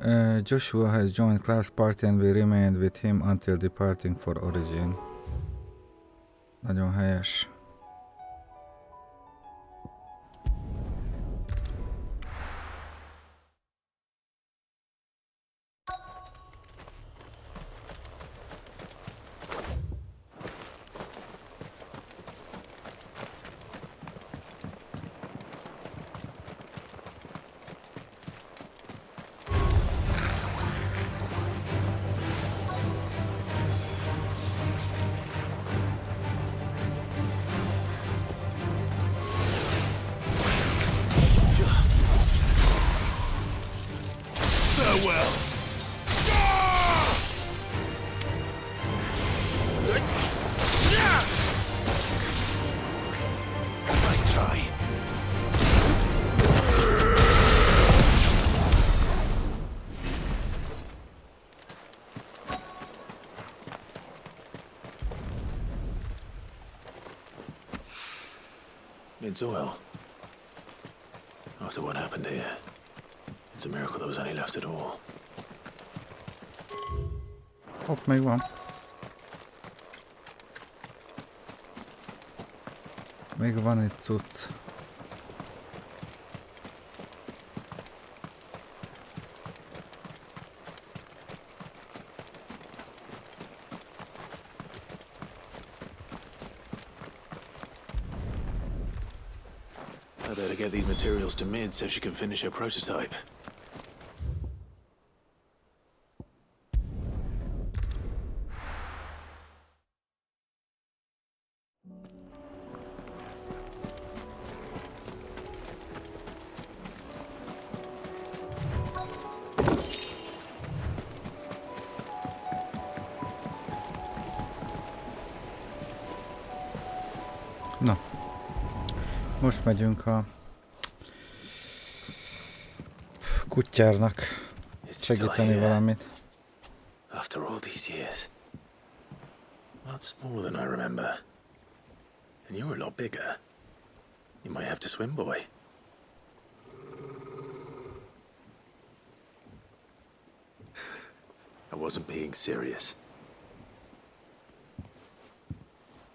Joshua has joined class party and we remained with him until departing for Origin. Nagyon helyes. It's oil. After what happened here, it's a miracle there was any left at all. Hopp, még van. Még van egy cucc. I better get these materials to Mid so she can finish her prototype. Na, most megyünk a kutyárnak segíteni valamit. After all these years, lots smaller than I remember. And you're a lot bigger. You might have to swim, boy. I wasn't being serious.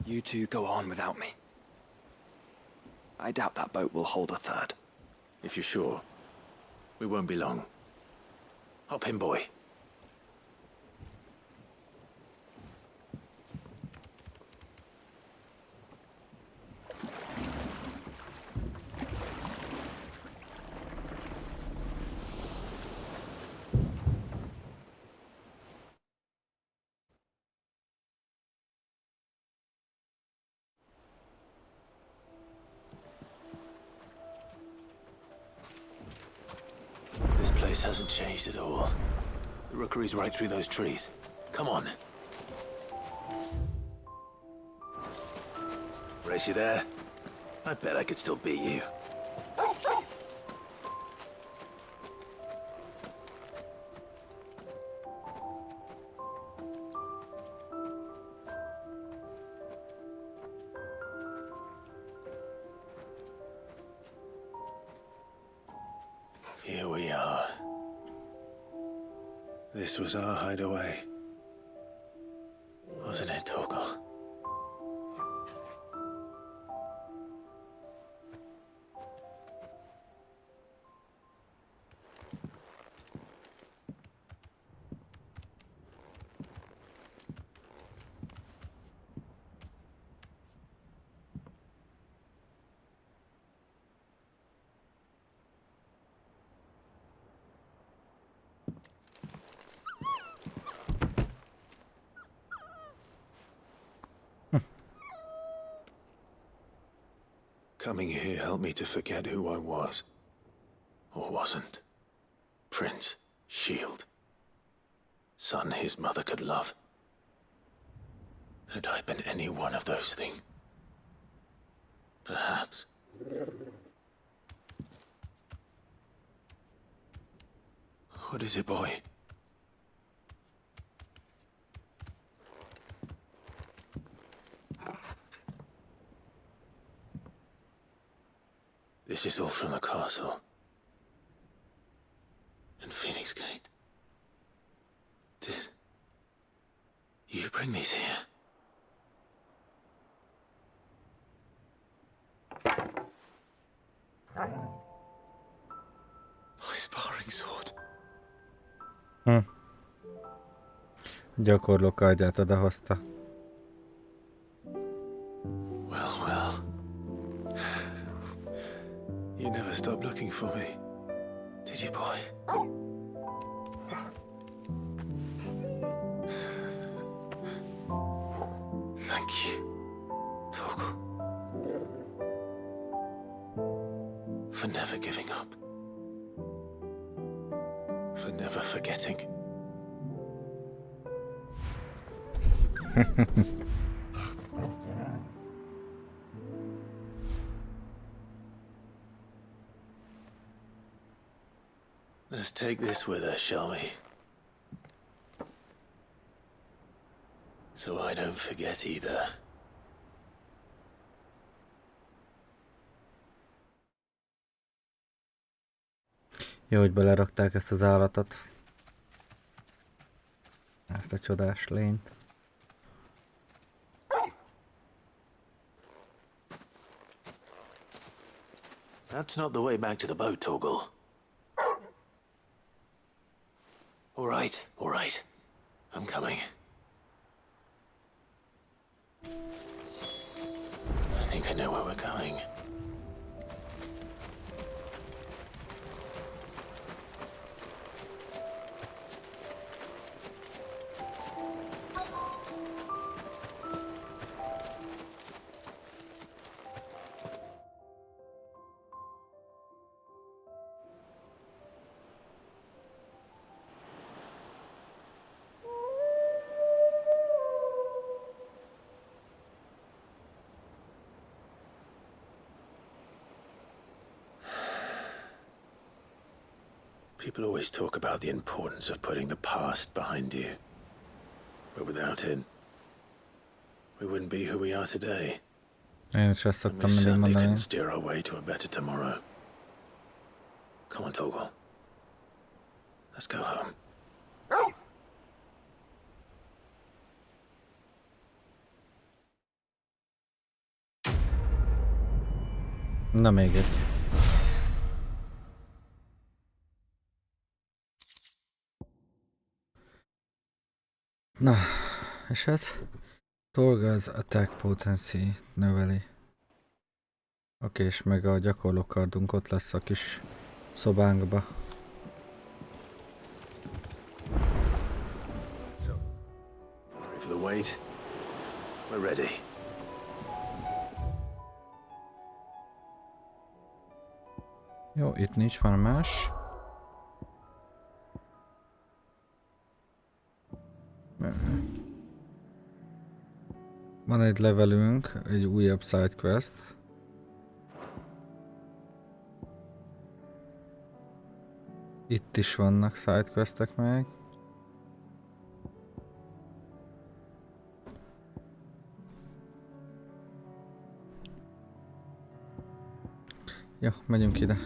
You two go on without me. I doubt that boat will hold a third. If you're sure, we won't be long. Hop in, boy. This place hasn't changed at all. The rookery's right through those trees. Come on. Race you there? I bet I could still beat you. Here we are. This was our hideaway. Wasn't it, Torgal? Coming here helped me to forget who I was. Or wasn't. Prince, Shield. Son his mother could love. Had I been any one of those things? Perhaps. What is it, boy? This is all from the castle. And Phoenix Gate. Did you bring these here? My sparring sword. Gyakorló kardját odahozta. Well. You never stopped looking for me, did you, boy? Thank you, Torgal, for never giving up, for never forgetting. Let's take this with us, shall we? So I don't forget either. Jó, hogy belerakták ezt az állatot. Ezt a csodás lényt. That's not the way back to the boat, Torgal. All right. I'm coming. I think I know where we're going. People always talk about the importance of putting the past behind you. But without it, we wouldn't be who we are today. Én is ezt And we szoktam mindig certainly mondani. can steer our way to a better tomorrow. Come on, Torgal. Let's go home. Na még egy. Na, és ez? Torgal's attack potency növeli. Oké, és meg a gyakorló kardunk ott lesz a kis szobánkba. So, ready for the wait? We're ready. Jó, itt nincs már más. Van egy levelünk, egy újabb sidequest. Itt is vannak sidequestek meg. Jó, megyünk ide.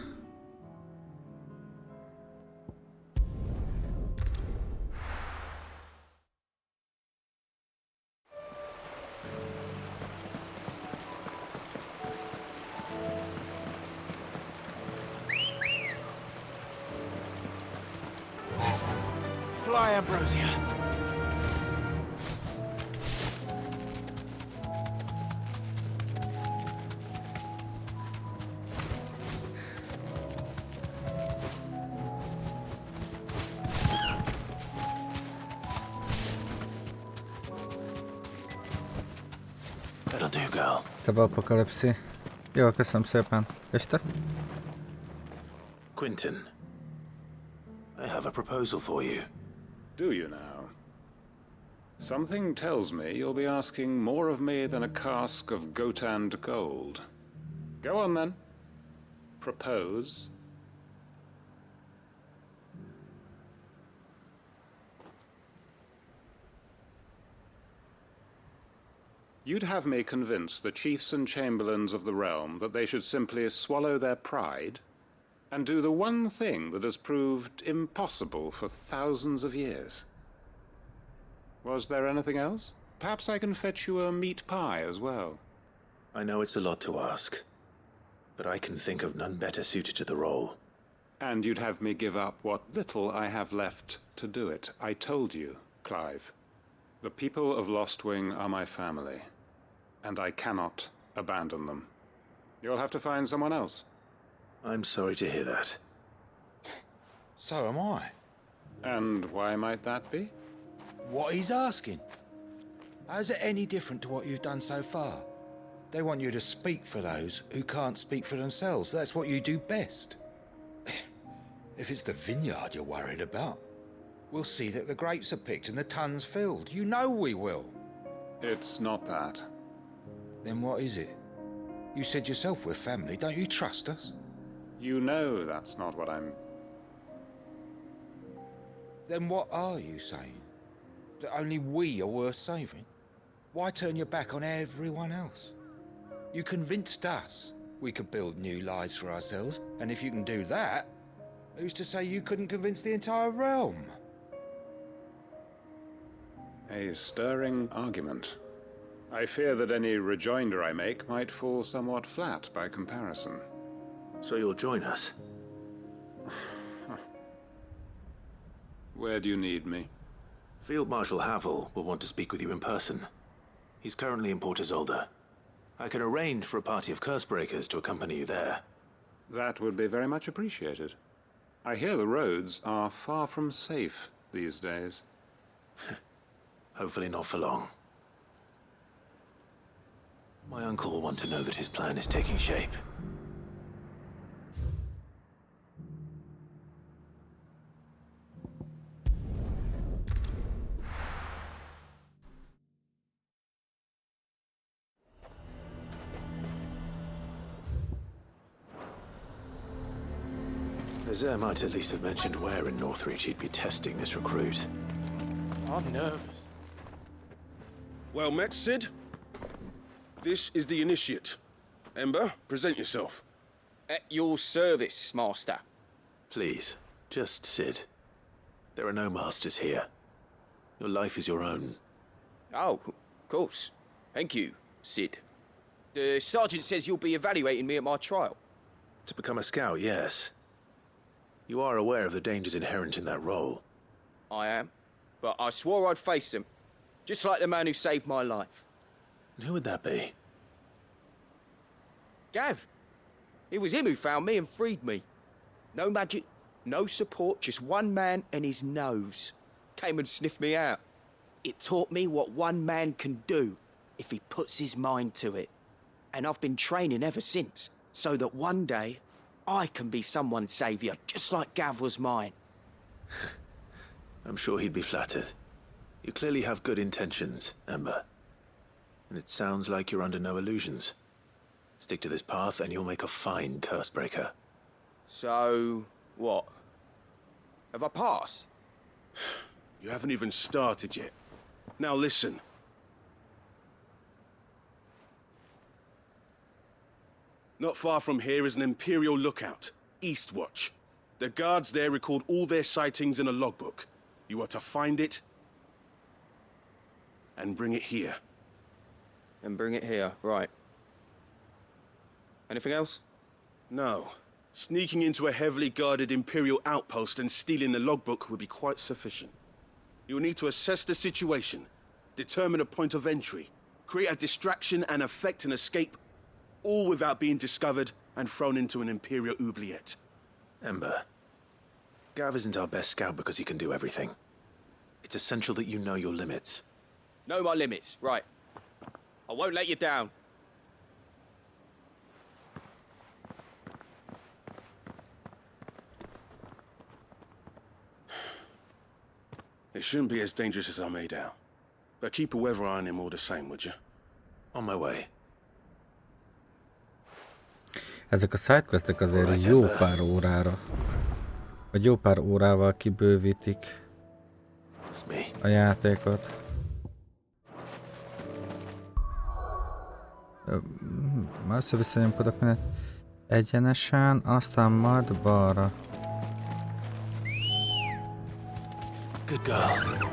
Fly, Ambrosia. That'll do, girl. Szava apokalipszi. Jó, köszönöm szépen. És te? Quentin, I have a proposal for you. Do you now? Something tells me you'll be asking more of me than a cask of Gotand gold. Go on then. Propose. You'd have me convince the chiefs and chamberlains of the realm that they should simply swallow their pride and do the one thing that has proved impossible for thousands of years. Was there anything else? Perhaps I can fetch you a meat pie as well. I know it's a lot to ask, but I can think of none better suited to the role. And you'd have me give up what little I have left to do it. I told you, Clive. The people of Lostwing are my family, and I cannot abandon them. You'll have to find someone else. I'm sorry to hear that. So am I. And why might that be? What he's asking. How's it any different to what you've done so far? They want you to speak for those who can't speak for themselves. That's what you do best. If it's the vineyard you're worried about, we'll see that the grapes are picked and the tons filled. You know we will. It's not that. Then what is it? You said yourself we're family. Don't you trust us? You know that's not what I'm... Then what are you saying? That only we are worth saving? Why turn your back on everyone else? You convinced us we could build new lives for ourselves, and if you can do that, who's to say you couldn't convince the entire realm? A stirring argument. I fear that any rejoinder I make might fall somewhat flat by comparison. So you'll join us? Where do you need me? Field Marshal Havel will want to speak with you in person. He's currently in Port Isolde. I can arrange for a party of Cursebreakers to accompany you there. That would be very much appreciated. I hear the roads are far from safe these days. Hopefully not for long. My uncle will want to know that his plan is taking shape. Lazare might at least have mentioned where in Northreach he'd be testing this recruit. I'm nervous. Well met, Sid. This is the initiate. Ember, present yourself. At your service, Master. Please, just Sid. There are no masters here. Your life is your own. Oh, of course. Thank you, Sid. The sergeant says you'll be evaluating me at my trial. To become a scout, yes. You are aware of the dangers inherent in that role. I am. But I swore I'd face them. Just like the man who saved my life. And who would that be? Gav. It was him who found me and freed me. No magic, no support, just one man and his nose. Came and sniffed me out. It taught me what one man can do if he puts his mind to it. And I've been training ever since, so that one day I can be someone's saviour, just like Gav was mine. I'm sure he'd be flattered. You clearly have good intentions, Ember. And it sounds like you're under no illusions. Stick to this path and you'll make a fine Cursebreaker. So, what? Have I passed? You haven't even started yet. Now listen. Not far from here is an Imperial lookout, Eastwatch. The guards there record all their sightings in a logbook. You are to find it and bring it here. And bring it here, right. Anything else? No. Sneaking into a heavily guarded Imperial outpost and stealing the logbook would be quite sufficient. You'll need to assess the situation, determine a point of entry, create a distraction and effect an escape, all without being discovered and thrown into an Imperial oubliette. Ember, Gav isn't our best scout because he can do everything. It's essential that you know your limits. Know my limits, right. I won't let you down. It shouldn't be as dangerous as I made out. But keep a weather eye on him all the same, would you? On my way. Ezek a sidequestek azért jó pár órára, vagy jó pár órával kibővítik a játékot. Össze-visszanyomkodok mindent. Egyenesen, aztán majd balra. Good girl.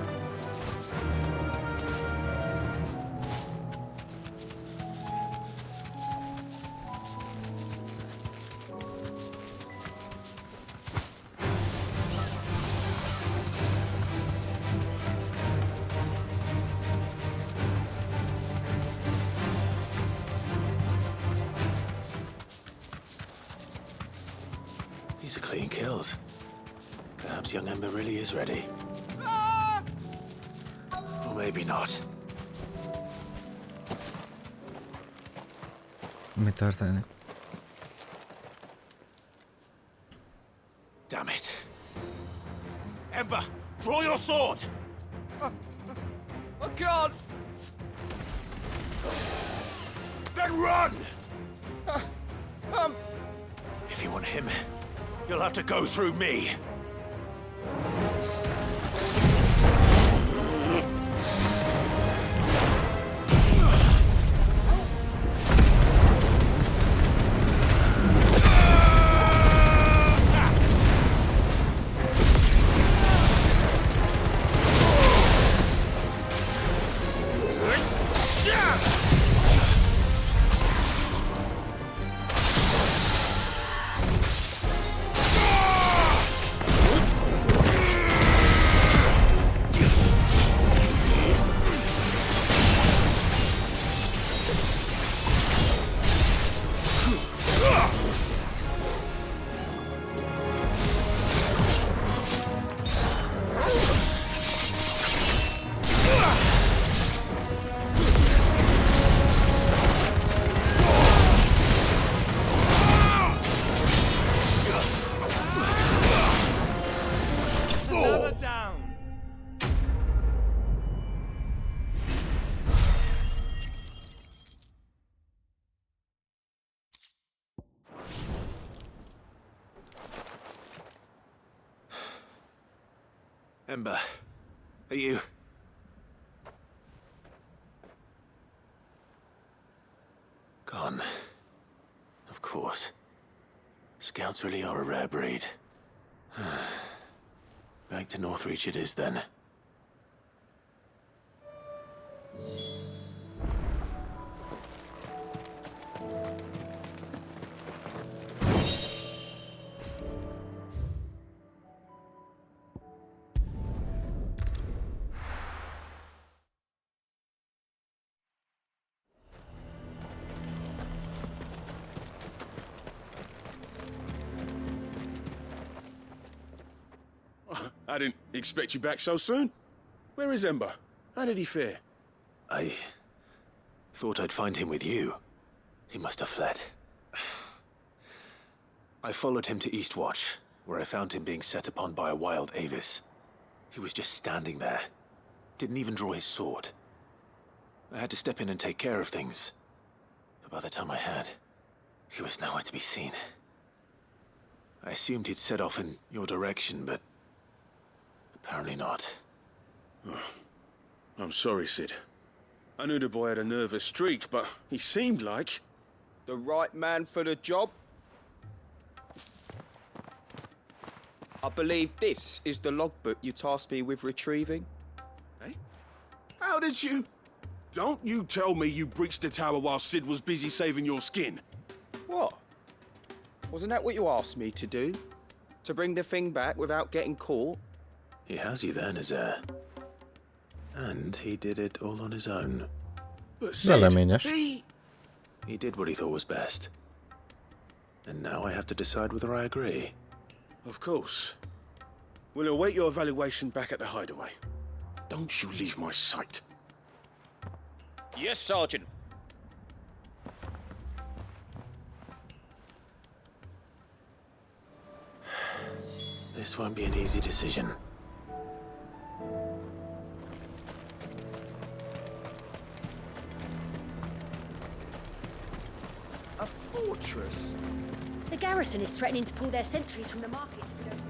These are clean kills. Perhaps young Ember really is ready. Or maybe not. Mi történik? Damn it. Ember, draw your sword! I can't! Then run! If you want him, you'll have to go through me. Ember, are you... Gone. Of course. Scouts really are a rare breed. Back to Northreach it is then. I didn't expect you back so soon. Where is Ember? How did he fare? I thought I'd find him with you. He must have fled. I followed him to Eastwatch, where I found him being set upon by a wild Avis. He was just standing there. Didn't even draw his sword. I had to step in and take care of things. But by the time I had, he was nowhere to be seen. I assumed he'd set off in your direction, but apparently not. Oh, I'm sorry, Sid. I knew the boy had a nervous streak, but he seemed like... The right man for the job? I believe this is the logbook you tasked me with retrieving. Eh? How did you... Don't you tell me you breached the tower while Sid was busy saving your skin. What? Wasn't that what you asked me to do? To bring the thing back without getting caught? He has you there, Nazaire. And he did it all on his own. But Sid, Véleményes. He did what he thought was best. And now I have to decide whether I agree. Of course. We'll await your evaluation back at the hideaway. Don't you leave my sight. Yes, Sergeant. This won't be an easy decision. A fortress? The garrison is threatening to pull their sentries from the markets if we don't...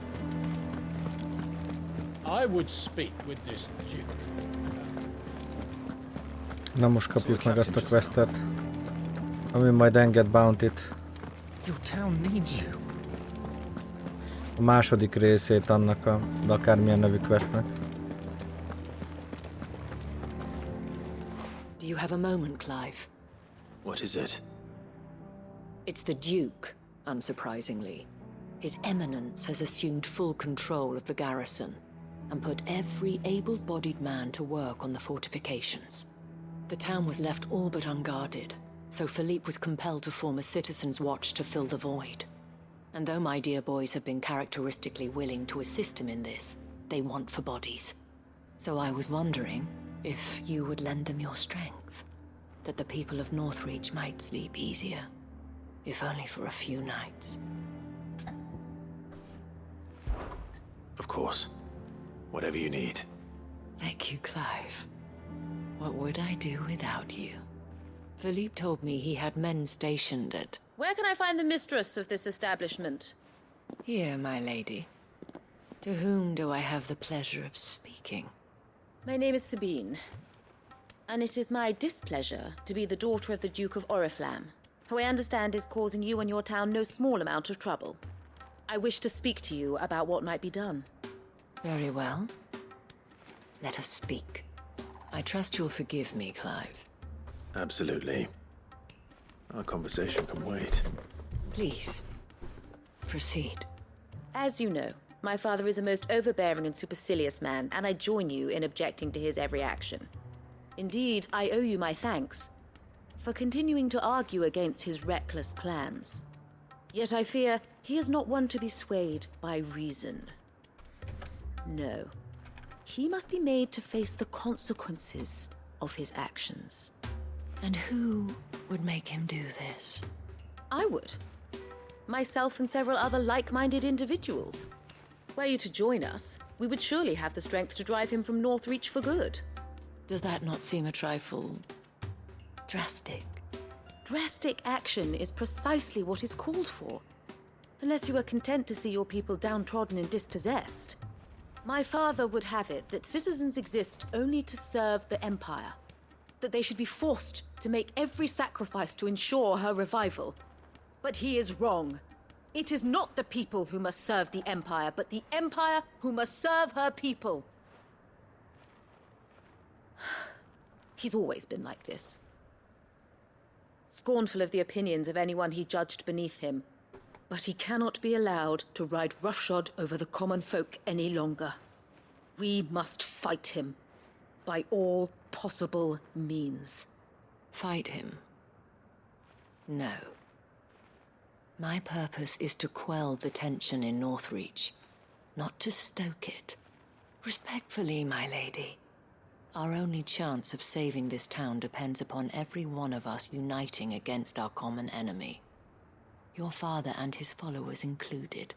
I would speak with this Duke. Na most kapjuk meg azt a questet, ami majd enged Bounty-t. Your town needs you. A második részét annak a akármilyen nevű questnek. Do you have a moment, Clive? What is it? It's the Duke, unsurprisingly. His Eminence has assumed full control of the garrison and put every able-bodied man to work on the fortifications. The town was left all but unguarded, so Philippe was compelled to form a citizens' watch to fill the void. And though my dear boys have been characteristically willing to assist him in this, they want for bodies. So I was wondering if you would lend them your strength, that the people of Northreach might sleep easier, if only for a few nights. Of course. Whatever you need. Thank you, Clive. What would I do without you? Philippe told me he had men stationed at... Where can I find the mistress of this establishment? Here, my lady. To whom do I have the pleasure of speaking? My name is Sabine, and it is my displeasure to be the daughter of the Duke of Oriflamme, who I understand is causing you and your town no small amount of trouble. I wish to speak to you about what might be done. Very well. Let us speak. I trust you'll forgive me, Clive. Absolutely. Our conversation can wait. Please, proceed. As you know, my father is a most overbearing and supercilious man, and I join you in objecting to his every action. Indeed, I owe you my thanks for continuing to argue against his reckless plans. Yet I fear he is not one to be swayed by reason. No. He must be made to face the consequences of his actions. And who would make him do this? I would. Myself and several other like-minded individuals. Were you to join us, we would surely have the strength to drive him from Northreach for good. Does that not seem a trifle... drastic? Drastic action is precisely what is called for. Unless you are content to see your people downtrodden and dispossessed. My father would have it that citizens exist only to serve the Empire. That they should be forced to make every sacrifice to ensure her revival. But he is wrong. It is not the people who must serve the Empire, but the Empire who must serve her people. He's always been like this. Scornful of the opinions of anyone he judged beneath him. But he cannot be allowed to ride roughshod over the common folk any longer. We must fight him. By all possible means. Fight him? No. My purpose is to quell the tension in Northreach, not to stoke it. Respectfully, my lady. Our only chance of saving this town depends upon every one of us uniting against our common enemy. Your father and his followers included.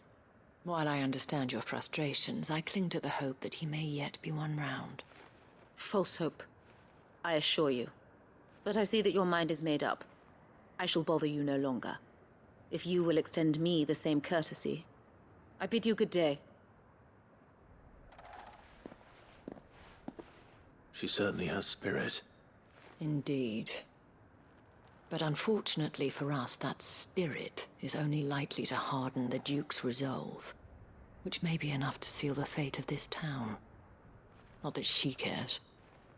While I understand your frustrations, I cling to the hope that he may yet be won round. False hope, I assure you. But I see that your mind is made up. I shall bother you no longer. If you will extend me the same courtesy, I bid you good day. She certainly has spirit. Indeed. But unfortunately for us, that spirit is only likely to harden the Duke's resolve, which may be enough to seal the fate of this town. Not that she cares.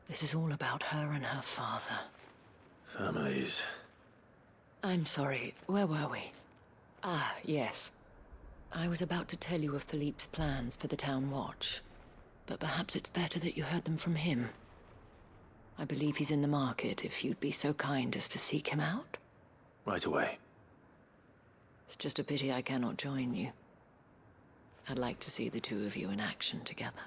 This is all about her and her father. Families. I'm sorry, where were we? Ah, yes. I was about to tell you of Philippe's plans for the town watch, but perhaps it's better that you heard them from him. I believe he's in the market, if you'd be so kind as to seek him out. Right away. It's just a pity I cannot join you. I'd like to see the two of you in action together.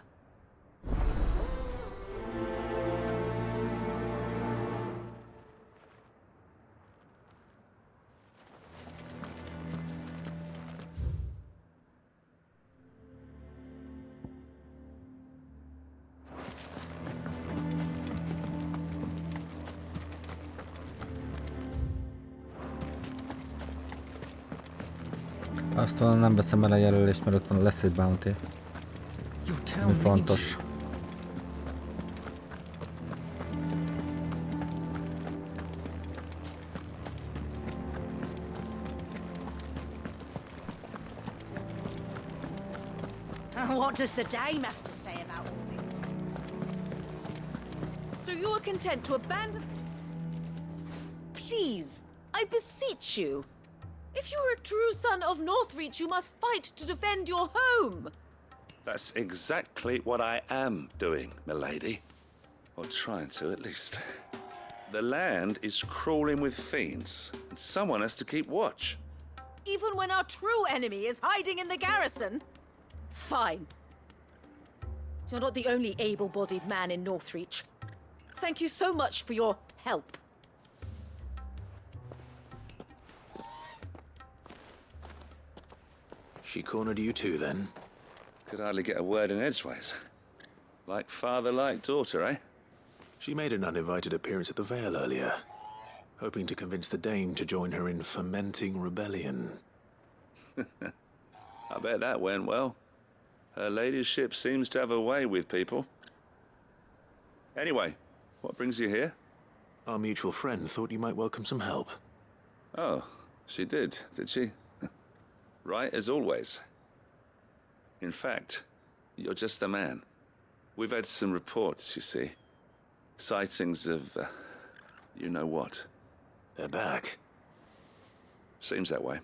Azt mondom, nem veszem el a jelölést, mert ott van, lesz egy bounty. Mi fontos. What does the dame have to say about all this? So you are content to abandon... Please, I beseech you. If you are a true son of Northreach, you must fight to defend your home. That's exactly what I am doing, milady. Or trying to, at least. The land is crawling with fiends, and someone has to keep watch. Even when our true enemy is hiding in the garrison? Fine. You're not the only able-bodied man in Northreach. Thank you so much for your help. She cornered you too, then? Could hardly get a word in edgeways. Like father, like daughter, eh? She made an uninvited appearance at the Vale earlier, hoping to convince the Dane to join her in fomenting rebellion. I bet that went well. Her ladyship seems to have a way with people. Anyway, what brings you here? Our mutual friend thought you might welcome some help. Oh, she did she? Right as always. In fact, you're just the man. We've had some reports, you see. Sightings of, you know what. They're back. Seems that way.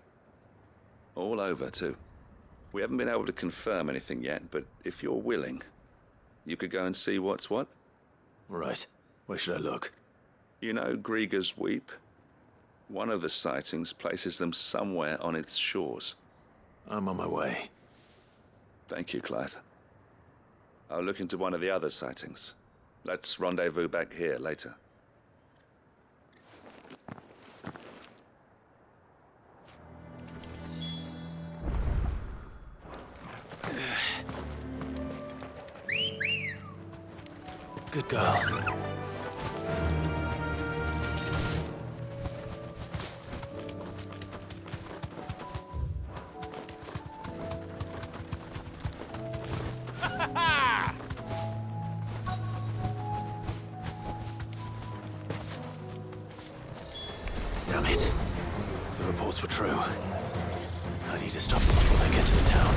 All over, too. We haven't been able to confirm anything yet, but if you're willing, you could go and see what's what. Right. Where should I look? You know Grieger's Weep? One of the sightings places them somewhere on its shores. I'm on my way. Thank you, Clive. I'll look into one of the other sightings. Let's rendezvous back here later. Good girl. Damn it. The reports were true. I need to stop them before they get to the town.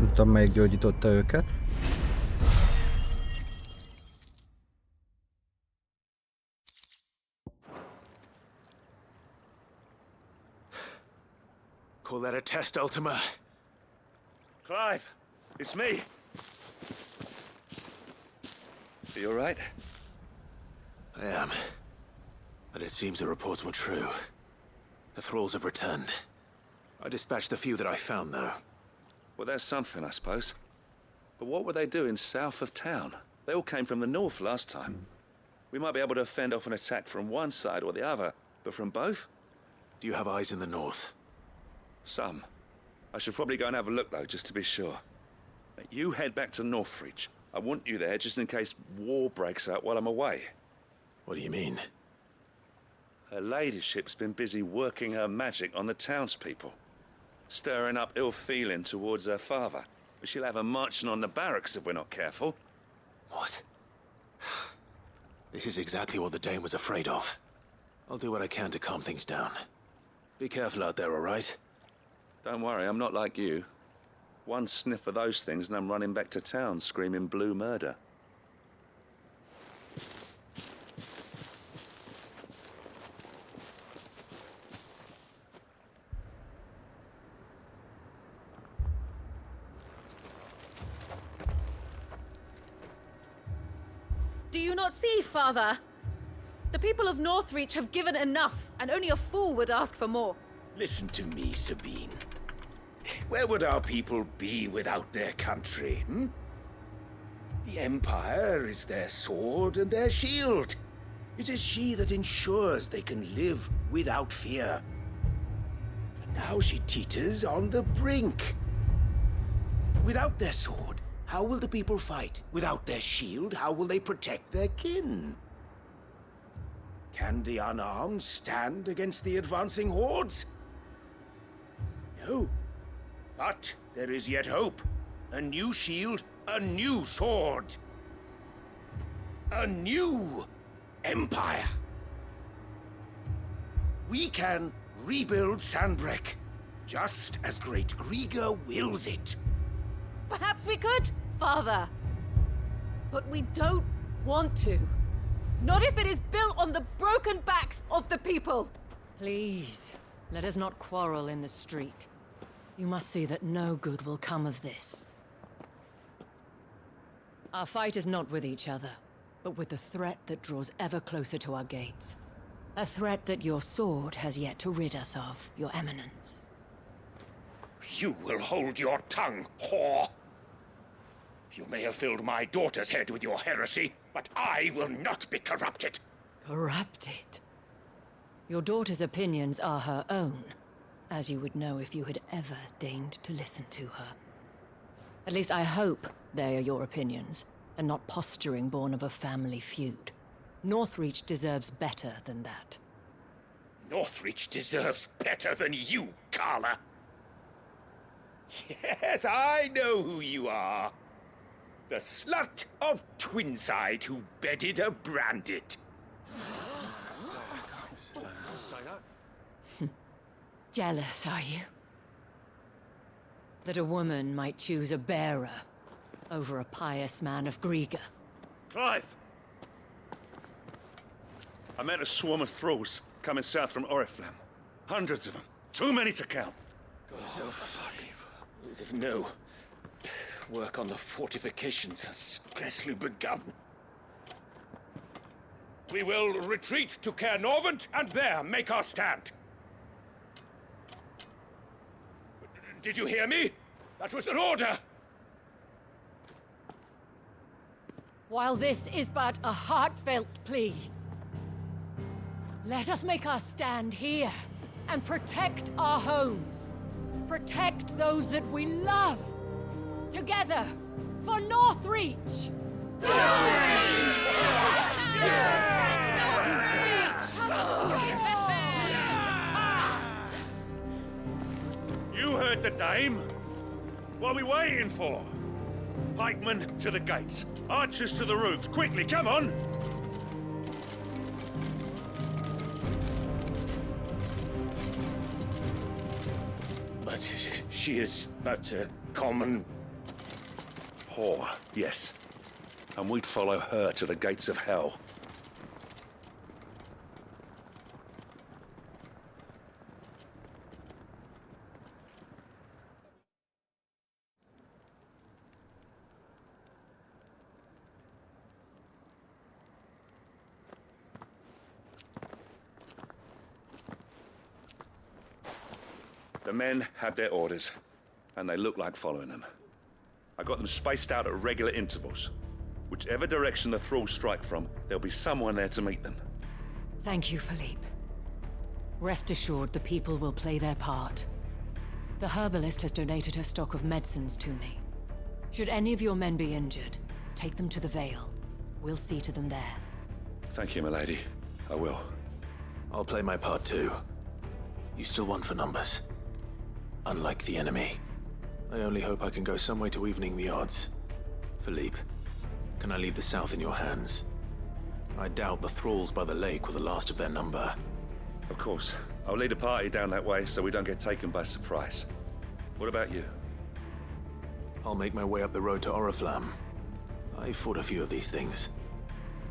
Nem tudom, melyik gyógyította őket. Call that a test, Ultima? Clive, it's me. Are you all right? I am. But it seems the reports were true. The thralls have returned. I dispatched the few that I found, though. Well, that's something, I suppose. But what were they doing south of town? They all came from the north last time. We might be able to fend off an attack from one side or the other, but from both? Do you have eyes in the north? Some. I should probably go and have a look, though, just to be sure. You head back to Northreach. I want you there just in case war breaks out while I'm away. What do you mean? Her ladyship's been busy working her magic on the townspeople. Stirring up ill feeling towards her father. She'll have her marching on the barracks if we're not careful. What? This is exactly what the Dane was afraid of. I'll do what I can to calm things down. Be careful out there, all right? Don't worry, I'm not like you. One sniff of those things and I'm running back to town screaming blue murder. Do you not see, Father? The people of Northreach have given enough, and only a fool would ask for more. Listen to me, Sabine. Where would our people be without their country, hmm? The Empire is their sword and their shield. It is she that ensures they can live without fear. And now she teeters on the brink. Without their sword, how will the people fight? Without their shield, how will they protect their kin? Can the unarmed stand against the advancing hordes? No. But there is yet hope. A new shield, a new sword. A new empire. We can rebuild Sandbreck, just as Great Grieger wills it. Perhaps we could, Father. But we don't want to. Not if it is built on the broken backs of the people. Please, let us not quarrel in the street. You must see that no good will come of this. Our fight is not with each other, but with the threat that draws ever closer to our gates. A threat that your sword has yet to rid us of, Your Eminence. You will hold your tongue, whore. You may have filled my daughter's head with your heresy, but I will not be corrupted. Corrupted? Your daughter's opinions are her own, as you would know if you had ever deigned to listen to her. At least I hope they are your opinions, and not posturing born of a family feud. Northreach deserves better than that. Northreach deserves better than you, Carla. Yes, I know who you are. The slut of Twinside who bedded a Brandit. Jealous, are you? That a woman might choose a bearer over a pious man of Grieger. Clive! I met a swarm of thralls coming south from Oriflamme. Hundreds of them. Too many to count. Oh, fuck. No. Work on the fortifications has scarcely begun. We will retreat to Caer Norvent and there make our stand. Did you hear me? That was an order! While this is but a heartfelt plea, let us make our stand here and protect our homes. Protect those that we love. Together, for Northreach! You heard the dame. What are we waiting for? Pikemen to the gates. Archers to the roofs. Quickly, come on! But she is but a common... whore, yes. And we'd follow her to the gates of hell. The men have their orders, and they look like following them. I got them spaced out at regular intervals. Whichever direction the thralls strike from, there'll be someone there to meet them. Thank you, Philippe. Rest assured, the people will play their part. The herbalist has donated her stock of medicines to me. Should any of your men be injured, take them to the Vale. We'll see to them there. Thank you, milady. I will. I'll play my part too. You still want for numbers. Unlike the enemy. I only hope I can go some way to evening the odds. Philippe, can I leave the south in your hands? I doubt the thralls by the lake were the last of their number. Of course. I'll lead a party down that way so we don't get taken by surprise. What about you? I'll make my way up the road to Oriflamme. I fought a few of these things.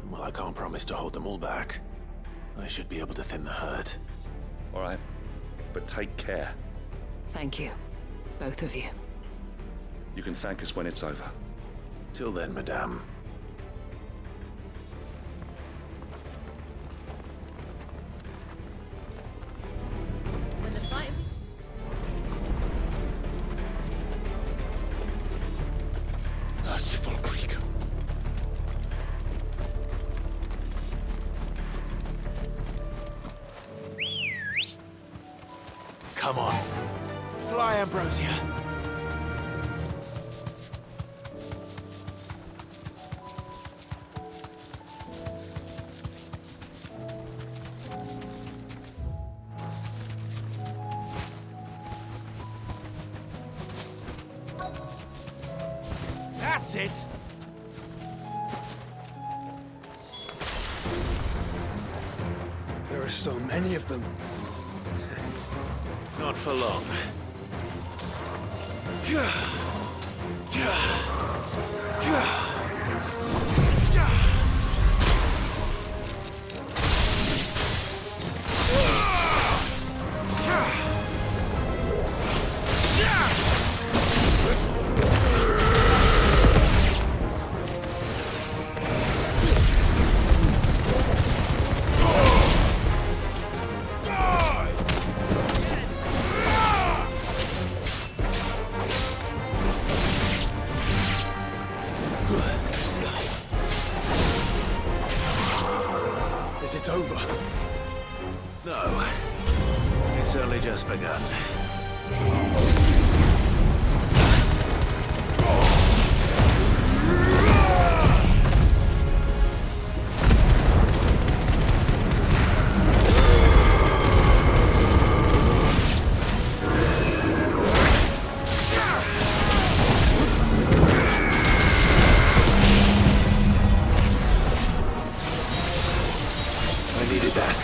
And while I can't promise to hold them all back, I should be able to thin the herd. All right. But take care. Thank you. Both of you. You can thank us when it's over. Till then, madame. When the fight... Merciful Greek. Come on. Fly, Ambrosia. That's it! There are so many of them. Not for long. Is it over? No. It's only just begun. I needed that.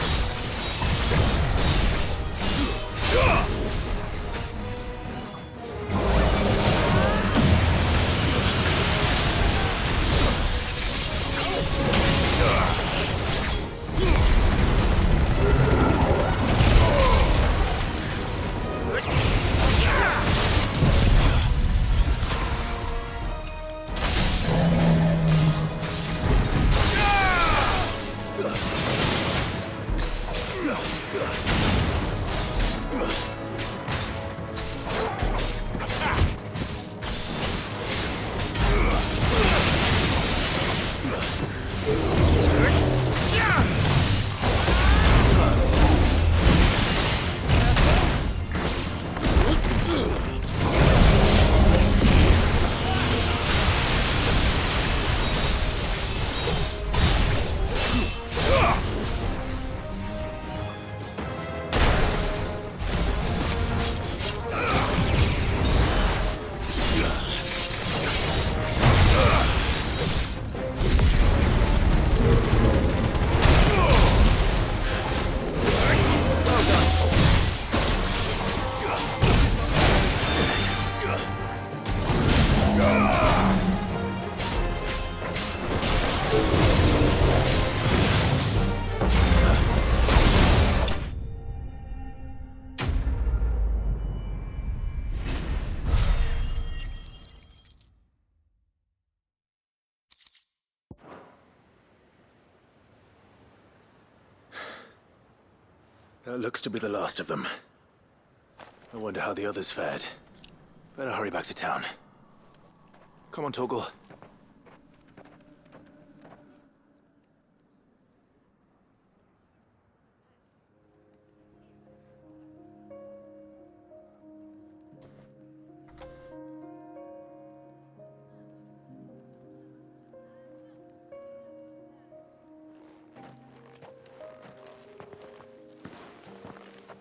That looks to be the last of them. I wonder how the others fared. Better hurry back to town. Come on, Torgal.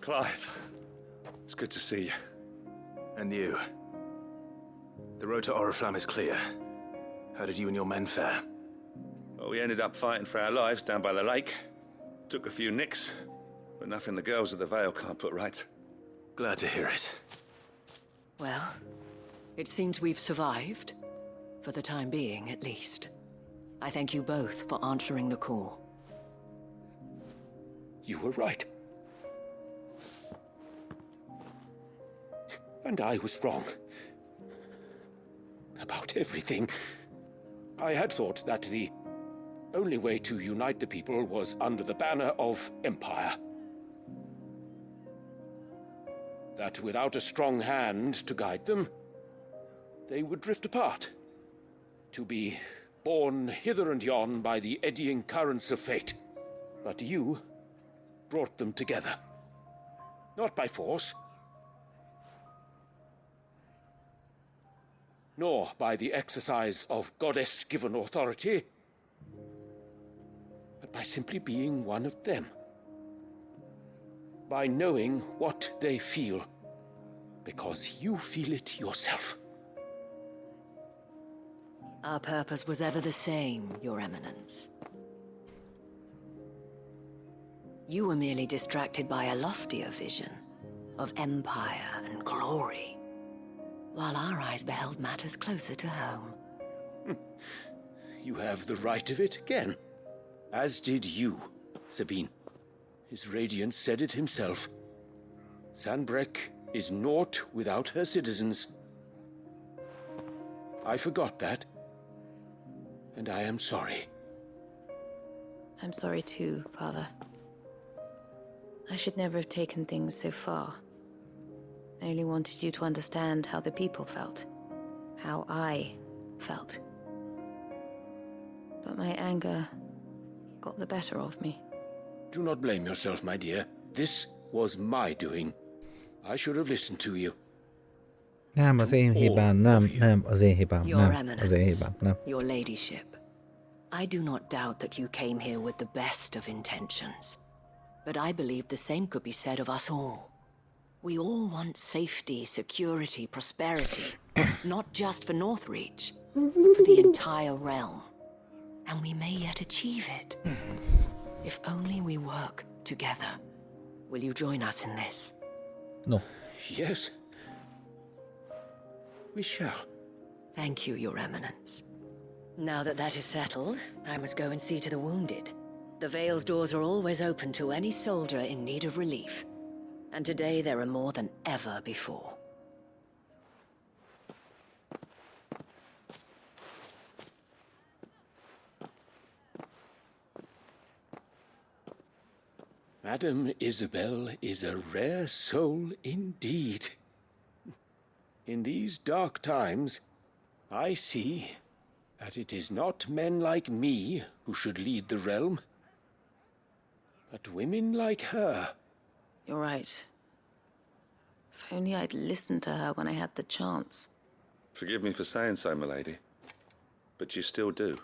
Clive, it's good to see you. And you. The road to Oriflamme is clear. How did you and your men fare? Well, we ended up fighting for our lives down by the lake. Took a few nicks, but nothing the girls of the Vale can't put right. Glad to hear it. Well, it seems we've survived. For the time being, at least. I thank you both for answering the call. You were right. And I was wrong. About everything. I had thought that the only way to unite the people was under the banner of Empire. That without a strong hand to guide them, they would drift apart. To be borne hither and yon by the eddying currents of fate. But you brought them together. Not by force, nor by the exercise of goddess-given authority, but by simply being one of them. By knowing what they feel, because you feel it yourself. Our purpose was ever the same, Your Eminence. You were merely distracted by a loftier vision of empire and glory, while our eyes beheld matters closer to home. You have the right of it again. As did you, Sabine. His Radiance said it himself. Sanbreque is naught without her citizens. I forgot that, and I am sorry. I'm sorry too, Father. I should never have taken things so far. I only wanted you to understand how the people felt. How I felt. But my anger got the better of me. Do not blame yourself, my dear. This was my doing. I should have listened to you. Nem az én hibám, nem az én hibám, Your nem az én hibám, nem. Your ladyship. I do not doubt that you came here with the best of intentions. But I believe the same could be said of us all. We all want safety, security, prosperity. Not just for Northreach, but for the entire realm. And we may yet achieve it. If only we work together. Will you join us in this? No. Yes. We shall. Thank you, Your Eminence. Now that that is settled, I must go and see to the wounded. The Vale's doors are always open to any soldier in need of relief. And today there are more than ever before. Madame Isabel is a rare soul indeed. In these dark times, I see that it is not men like me who should lead the realm, but women like her. You're right. If only I'd listened to her when I had the chance. Forgive me for saying so, milady, but you still do.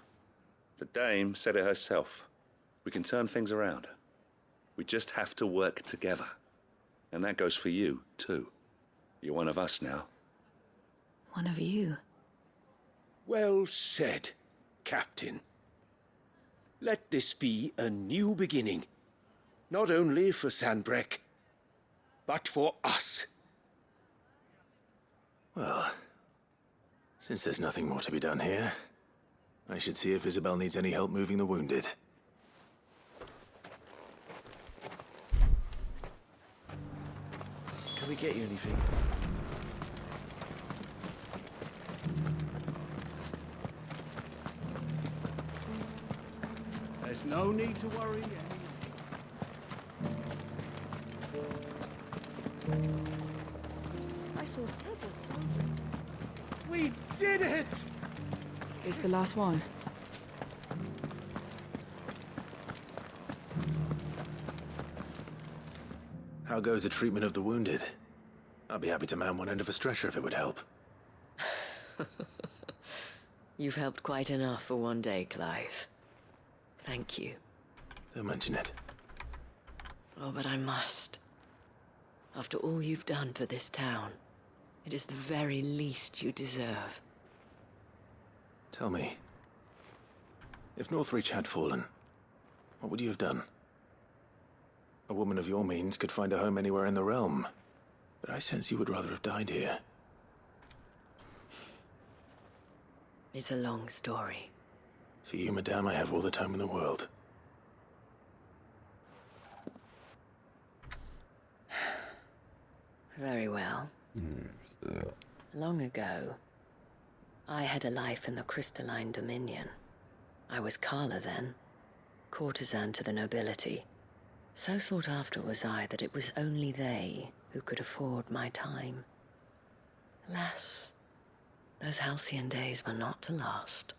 The dame said it herself. We can turn things around. We just have to work together. And that goes for you, too. You're one of us now. One of you. Well said, Captain. Let this be a new beginning. Not only for Sanbreque, but for us. Well, since there's nothing more to be done here, I should see if Isabel needs any help moving the wounded. Can we get you anything? There's no need to worry. I saw several soldiers. We did it! It's the last one. How goes the treatment of the wounded? I'd be happy to man one end of a stretcher if it would help. You've helped quite enough for one day, Clive. Thank you. Don't mention it. Oh, but I must. After all you've done for this town, it is the very least you deserve. Tell me, if Northreach had fallen, what would you have done? A woman of your means could find a home anywhere in the realm, but I sense you would rather have died here. It's a long story. For you, madame, I have all the time in the world. Very well. Long ago, I had a life in the crystalline dominion. I was Carla then, courtesan to the nobility. So sought after was I that it was only they who could afford my time. Alas, those halcyon days were not to last.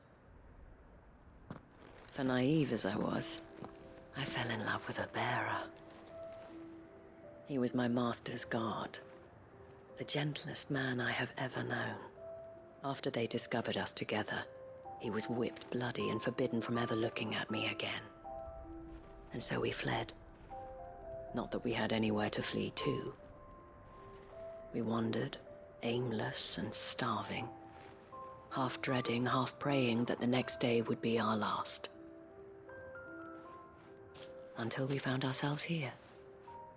For naive as I was, I fell in love with a bearer. He was my master's guard, the gentlest man I have ever known. After they discovered us together, he was whipped bloody and forbidden from ever looking at me again. And so we fled. Not that we had anywhere to flee to. We wandered, aimless and starving, half dreading, half praying that the next day would be our last. Until we found ourselves here,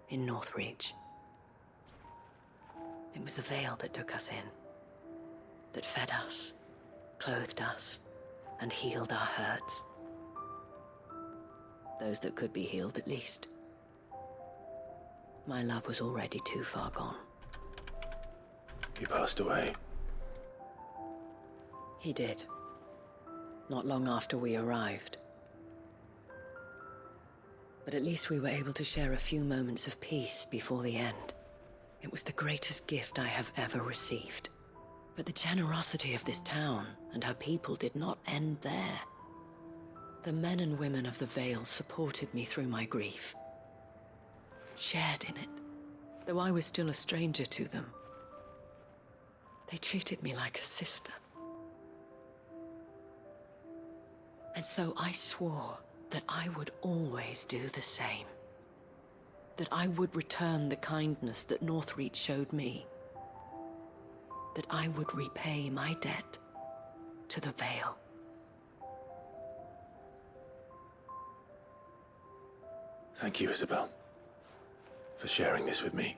in Northreach. It was the Vale that took us in, that fed us, clothed us, and healed our hurts. Those that could be healed, at least. My love was already too far gone. He passed away. He did. Not long after we arrived. But at least we were able to share a few moments of peace before the end. It was the greatest gift I have ever received. But the generosity of this town and her people did not end there. The men and women of the Vale supported me through my grief. Shared in it, though I was still a stranger to them. They treated me like a sister. And so I swore that I would always do the same. That I would return the kindness that Northreach showed me. That I would repay my debt to the Vale. Thank you, Isabel, for sharing this with me.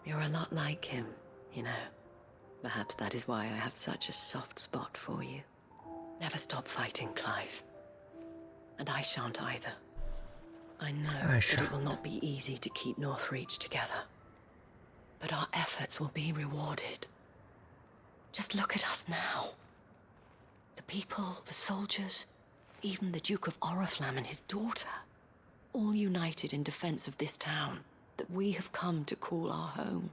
You're a lot like him, you know. Perhaps that is why I have such a soft spot for you. Never stop fighting, Clive. And I shan't either. I know that it will not be easy to keep Northreach together. But our efforts will be rewarded. Just look at us now. The people, the soldiers, even the Duke of Oriflamme and his daughter, all united in defense of this town that we have come to call our home.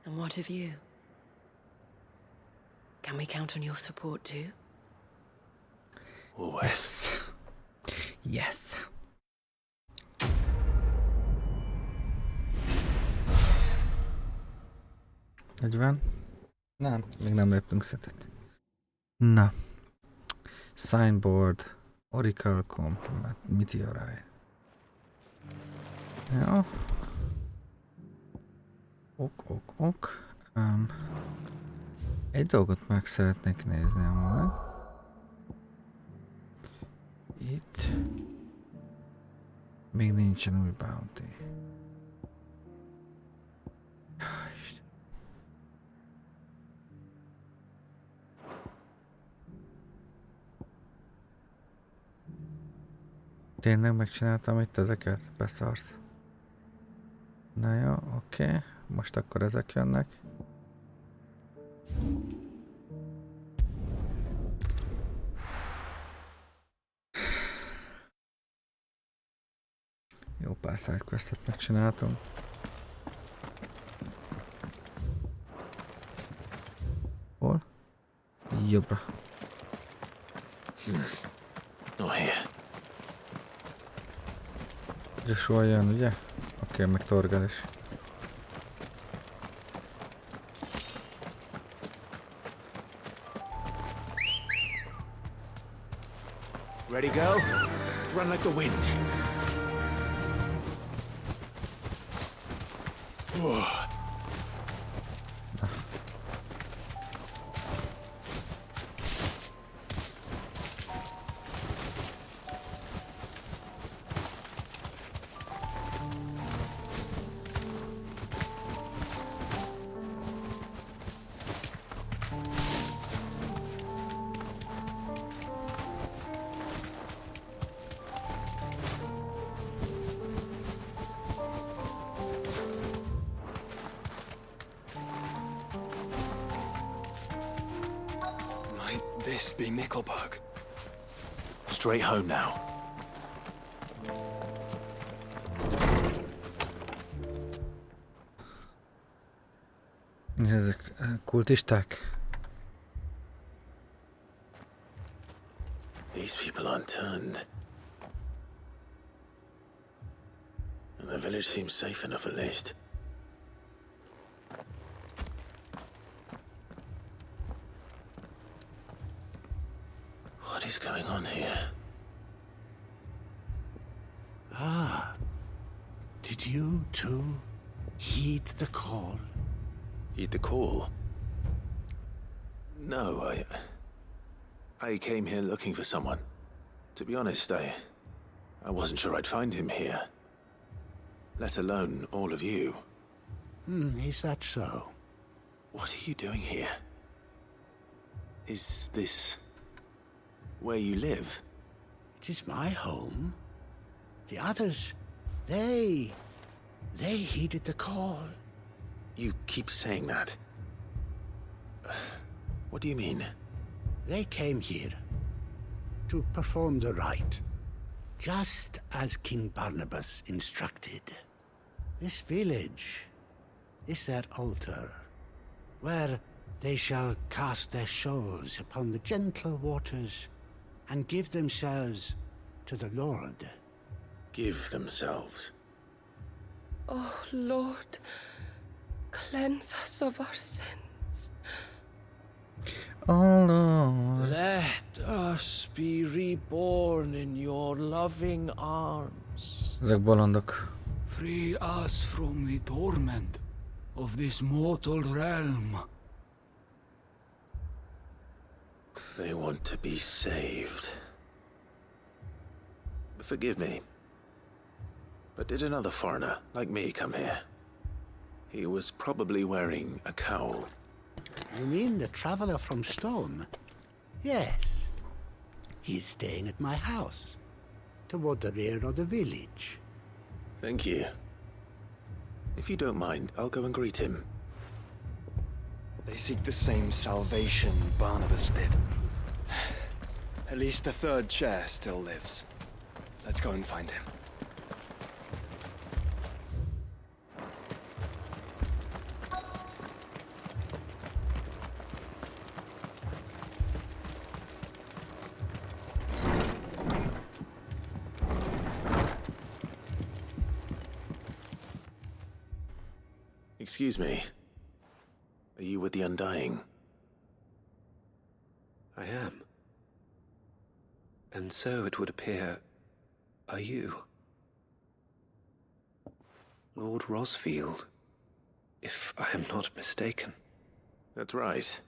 And what of you? Can we count on your support too? Always. Yes. Hogy van? Nem, még nem léptünk szintet. Na. Signboard. Oracle Meteorite. Ja. Ok. Egy dolgot meg szeretnék nézni amúgy. Itt. Még nincsen új bounty. Tényleg megcsináltam itt ezeket? Beszarsz. Na jó, oké. Most akkor ezek jönnek. Jó pár sidequestet megcsináltam. Hol? Jobbra. Not here. Joshua jön, ugye? Oké, meg Torgal is. Ready, girl? Run like the wind. This be Mickelberg. Straight home now. Ezek kultisták? These people unturned. And The village seems safe enough at least. What is going on here? Ah. Did you too heed the call? Heed the call? No, I came here looking for someone. To be honest, I wasn't sure I'd find him here. Let alone all of you. Is that so? What are you doing here? Is this where you live? It is my home. The others, they heeded the call. You keep saying that. What do you mean? They came here to perform the rite, just as King Barnabas instructed. This village is their altar, where they shall cast their souls upon the gentle waters and give themselves to the Lord. Give themselves? Oh, Lord, cleanse us of our sins. Oh, Lord. Let us be reborn in your loving arms. Ezek bolondok. Free us from the torment of this mortal realm. They want to be saved. Forgive me, but did another foreigner like me come here? He was probably wearing a cowl. You mean the traveler from Storm? Yes. He's staying at my house, toward the rear of the village. Thank you. If you don't mind, I'll go and greet him. They seek the same salvation Barnabas did. At least the third chair still lives. Let's go and find him. Excuse me. Are you with the Undying? I am. And so it would appear, are you? Lord Rosfield, if I am not mistaken. That's right.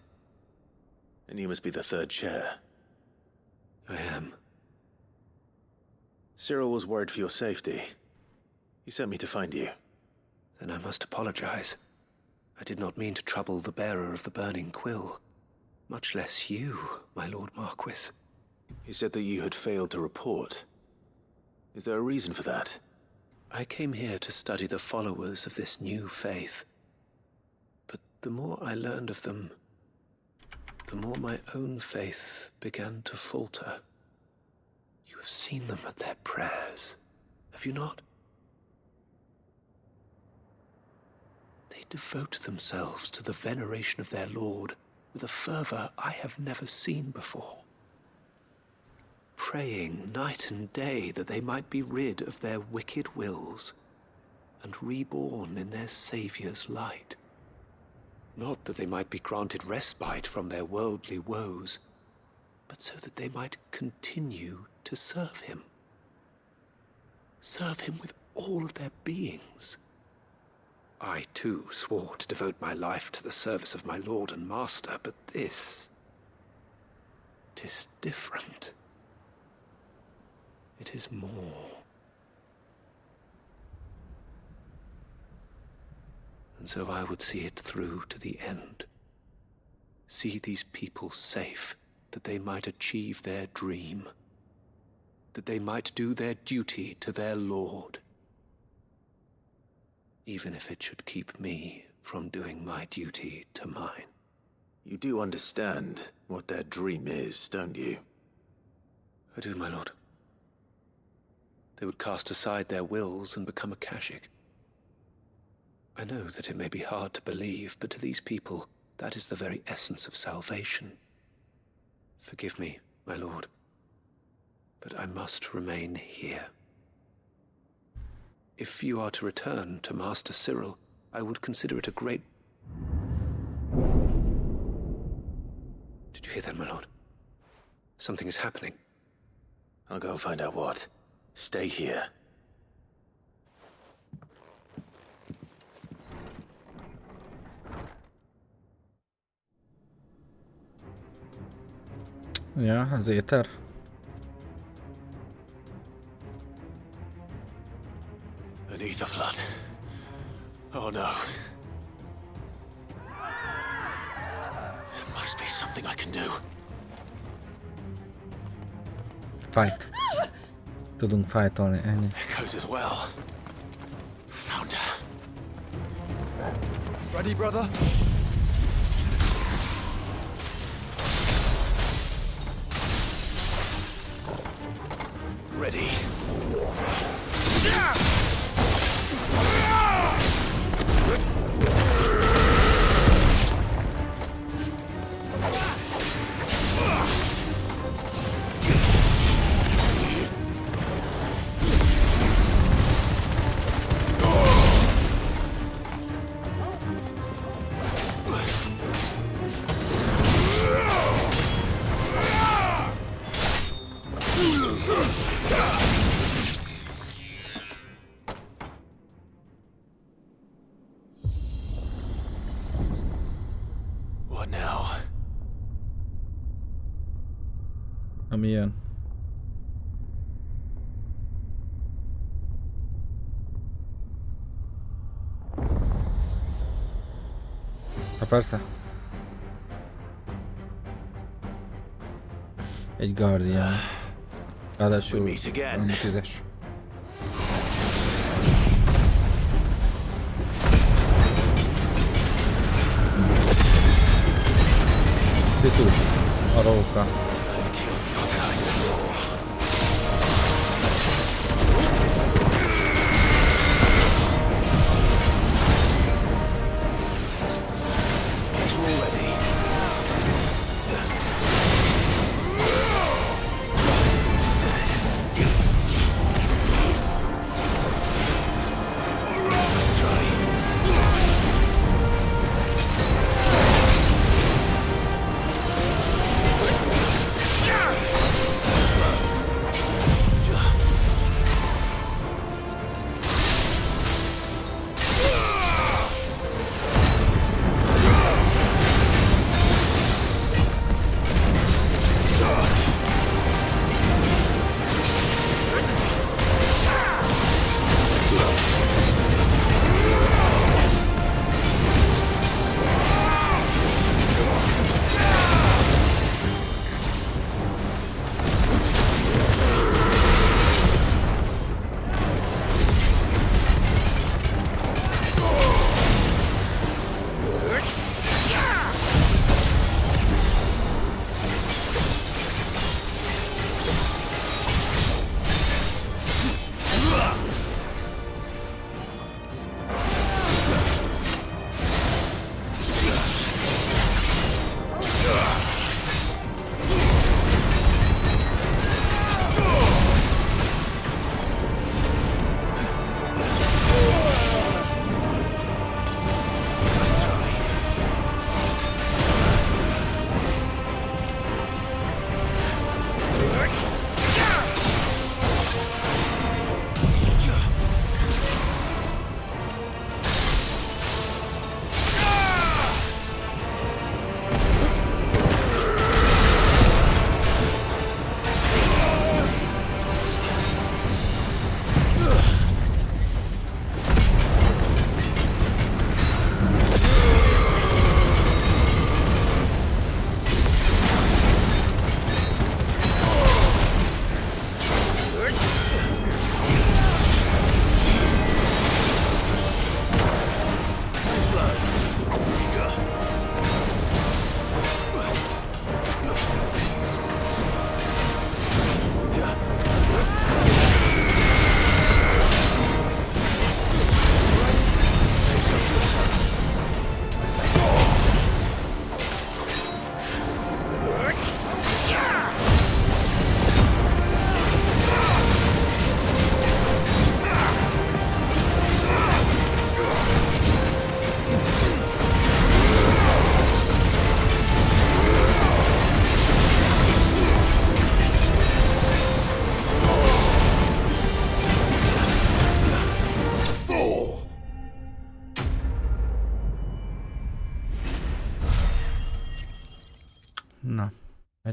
And you must be the third chair. I am. Cyril was worried for your safety. He sent me to find you. Then I must apologize. I did not mean to trouble the bearer of the burning quill. Much less you, my Lord Marquis. He said that you had failed to report. Is there a reason for that? I came here to study the followers of this new faith. But the more I learned of them, the more my own faith began to falter. You have seen them at their prayers, have you not? They devote themselves to the veneration of their Lord with a fervor I have never seen before. Praying night and day that they might be rid of their wicked wills and reborn in their Saviour's light. Not that they might be granted respite from their worldly woes, but so that they might continue to serve him. Serve him with all of their beings. I, too, swore to devote my life to the service of my Lord and Master, but this... 'tis different. It is more. And so I would see it through to the end. See these people safe, that they might achieve their dream. That they might do their duty to their Lord. Even if it should keep me from doing my duty to mine. You do understand what their dream is, don't you? I do, my lord. They would cast aside their wills and become Akashic. I know that it may be hard to believe, but to these people, that is the very essence of salvation. Forgive me, my lord, but I must remain here. If you are to return to Master Cyril, I would consider it a great... Did you hear that, my lord? Something is happening. I'll go and find out what. Stay here. Ja, az éter. An ether flood. Oh no. There must be something I can do. Fight. Tudunk fightolni, ennyi. Echoes as well. Found her. Ready, brother? Ready. What now? Ami jön. Ha persze. Egy Guardian. Ráadásul valami tüzes. Titus, a róka.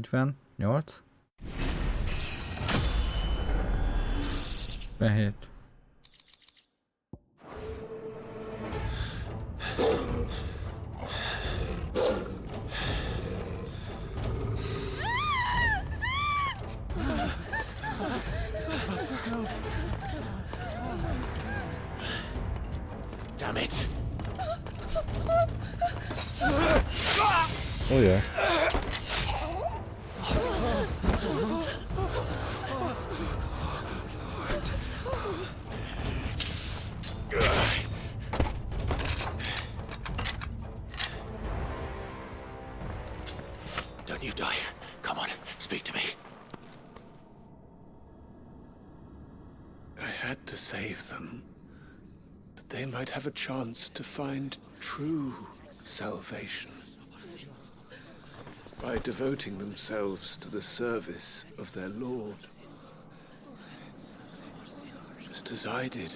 48. 47. Damn it! Oh yeah. Don't you die. Come on, speak to me. I had to save them, that they might have a chance to find true salvation. By devoting themselves to the service of their Lord. Just as I did,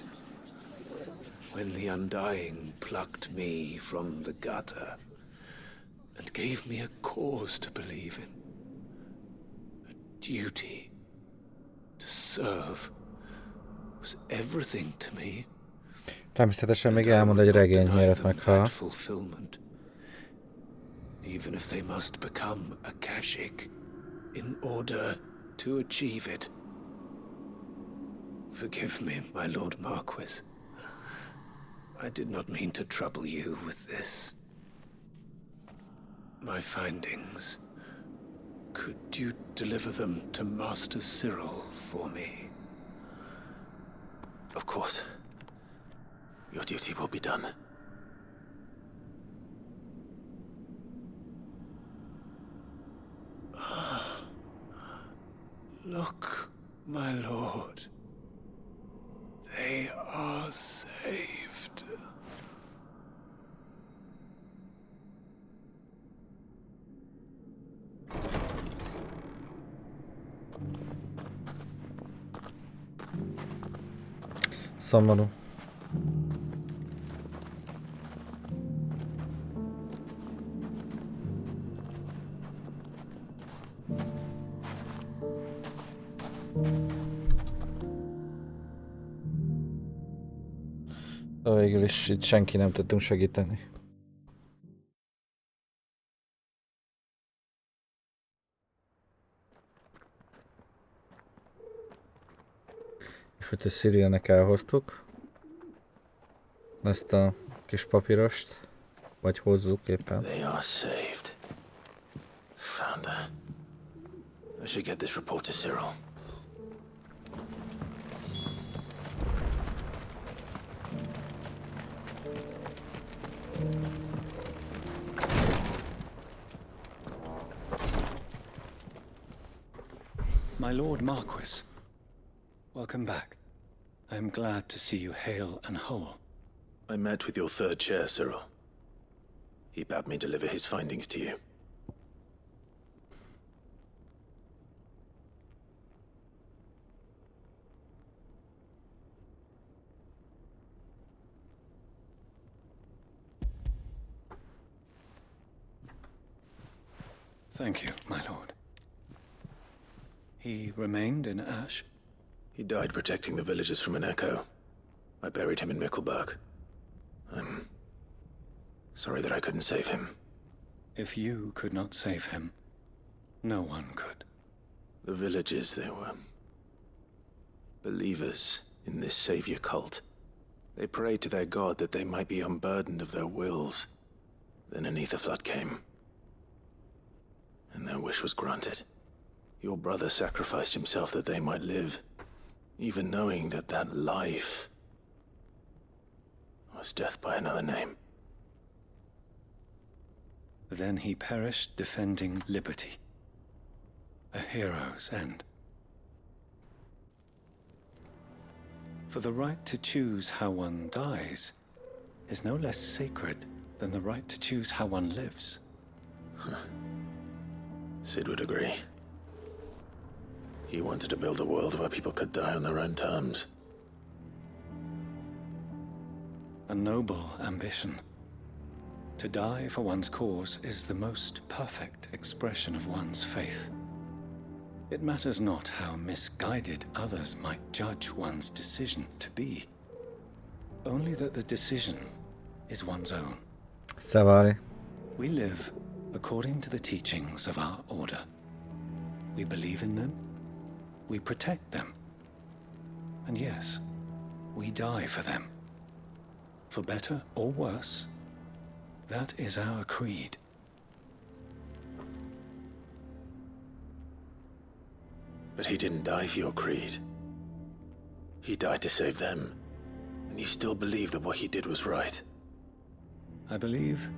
when the Undying plucked me from the gutter and gave me a cause to believe in. A duty to serve was everything to me. Természetesen még elmond egy regény, mielőtt meghal. Fulfillment. Even if they must become a Kashik in order to achieve it. Forgive me, my Lord Marquis. I did not mean to trouble you with this. My findings. Could you deliver them to Master Cyril for me? Of course. Your duty will be done. Look, my lord. They are saved. Szomorú. De végül is itt senki nem tudtunk segíteni. És hogy a Cyrilnek elhoztuk ezt a kis papírost, vagy hozzuk éppen. They are saved. Founder. I should get this report to Cyril. My Lord Marquis, welcome back. I am glad to see you hale and whole. I met with your third chair, Cyril. He bade me deliver his findings to you. Thank you, my lord. He remained in Ash? He died protecting the villagers from an echo. I buried him in Mickelberg. I'm sorry that I couldn't save him. If you could not save him, no one could. The villagers, they were believers in this savior cult. They prayed to their god that they might be unburdened of their wills. Then an ether flood came, and their wish was granted. Your brother sacrificed himself that they might live, even knowing that that life was death by another name. Then he perished defending liberty. A hero's end. For the right to choose how one dies is no less sacred than the right to choose how one lives. Sid would agree. He wanted to build a world where people could die on their own terms. A noble ambition. To die for one's cause is the most perfect expression of one's faith. It matters not how misguided others might judge one's decision to be, only that the decision is one's own. Szavári. We live according to the teachings of our order. We believe in them, we protect them, and yes, we die for them. For better or worse, that is our creed. But he didn't die for your creed. He died to save them. And you still believe that what he did was right. I believe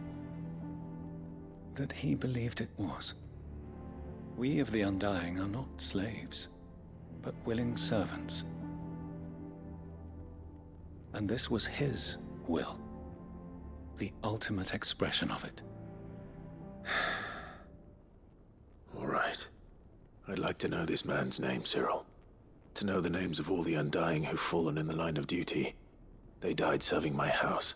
that he believed it was. We of the Undying are not slaves, but willing servants. And this was his will, the ultimate expression of it. All right. I'd like to know this man's name, Cyril. To know the names of all the Undying who've fallen in the line of duty. They died serving my house.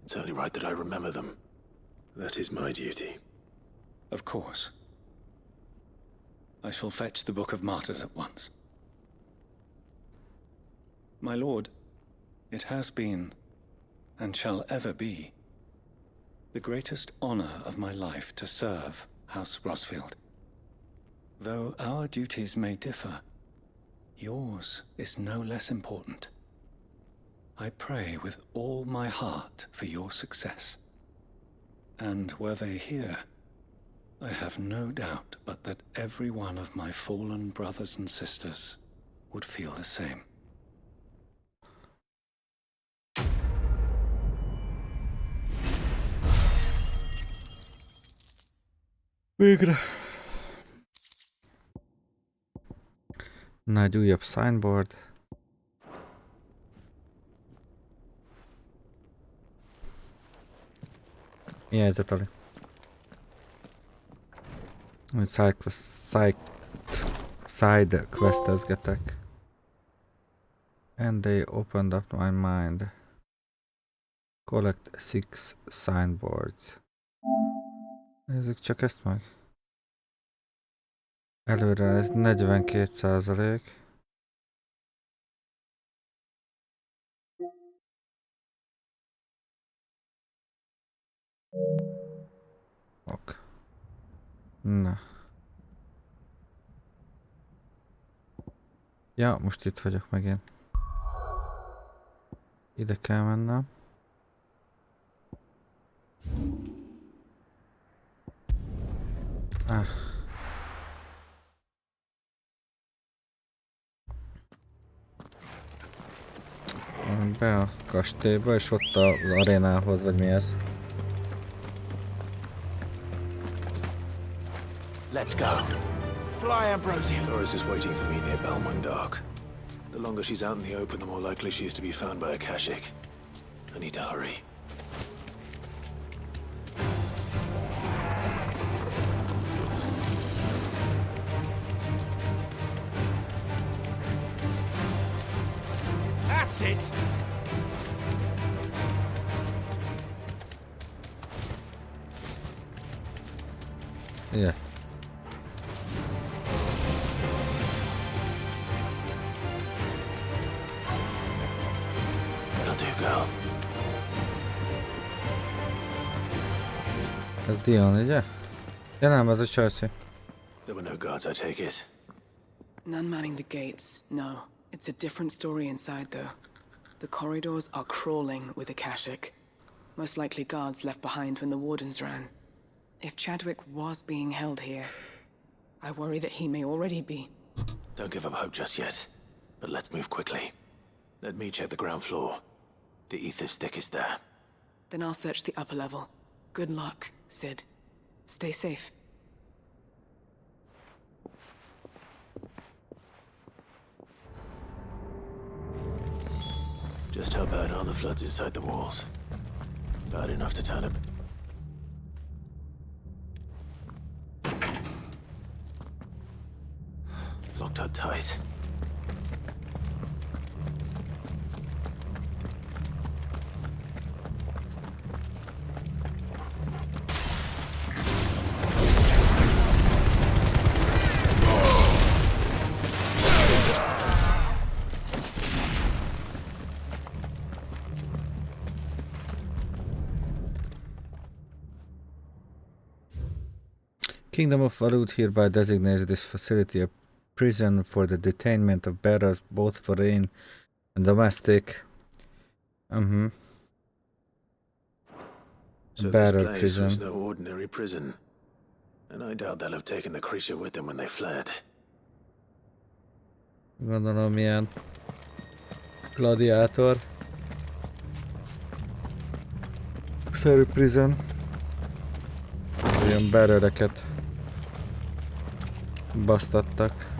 It's only right that I remember them. That is my duty. Of course. I shall fetch the Book of Martyrs at once. My lord, it has been, and shall ever be, the greatest honor of my life to serve House Rosfield. Though our duties may differ, yours is no less important. I pray with all my heart for your success. And were they here, I have no doubt but that every one of my fallen brothers and sisters would feel the same. Végre. Na, egy újabb signboard. Mi helyzet, Ali? Side questezgetek. And they opened up my mind. Collect 6 signboards. Nézzük csak ezt meg. Előre ez 42%. Ok. Na. Ja, most itt vagyok megint. Ide kell mennem. Ah. Be a kastélyba, és ott az arénához, vagy mi ez? Let's go. Fly, Ambrosia. Doris is waiting for me near Balmond Dock. The longer she's out in the open, the more likely she is to be found by a Kashik. I need to hurry. That's it! Yeah. That'll do, girl. Ez Dion, ugye? Ja nem, ez a Chelsea. There were no guards, I take it. None manning the gates, no. It's a different story inside, though. The corridors are crawling with Akashic. Most likely guards left behind when the wardens ran. If Chadwick was being held here, I worry that he may already be. Don't give up hope just yet. But let's move quickly. Let me check the ground floor. The ether stick is there. Then I'll search the upper level. Good luck, Sid. Stay safe. Just how bad are the floods inside the walls? Bad enough to turn it. Locked up tight. Kingdom of Alud hereby designates this facility a prison for the detainment of bearers, both foreign and domestic. So Bearer this place prison. was no ordinary prison. And I doubt they'll have taken the creature with them when they fled. Gondolom ilyen gladiátor szerű prison. Ilyen bearereket basztattak.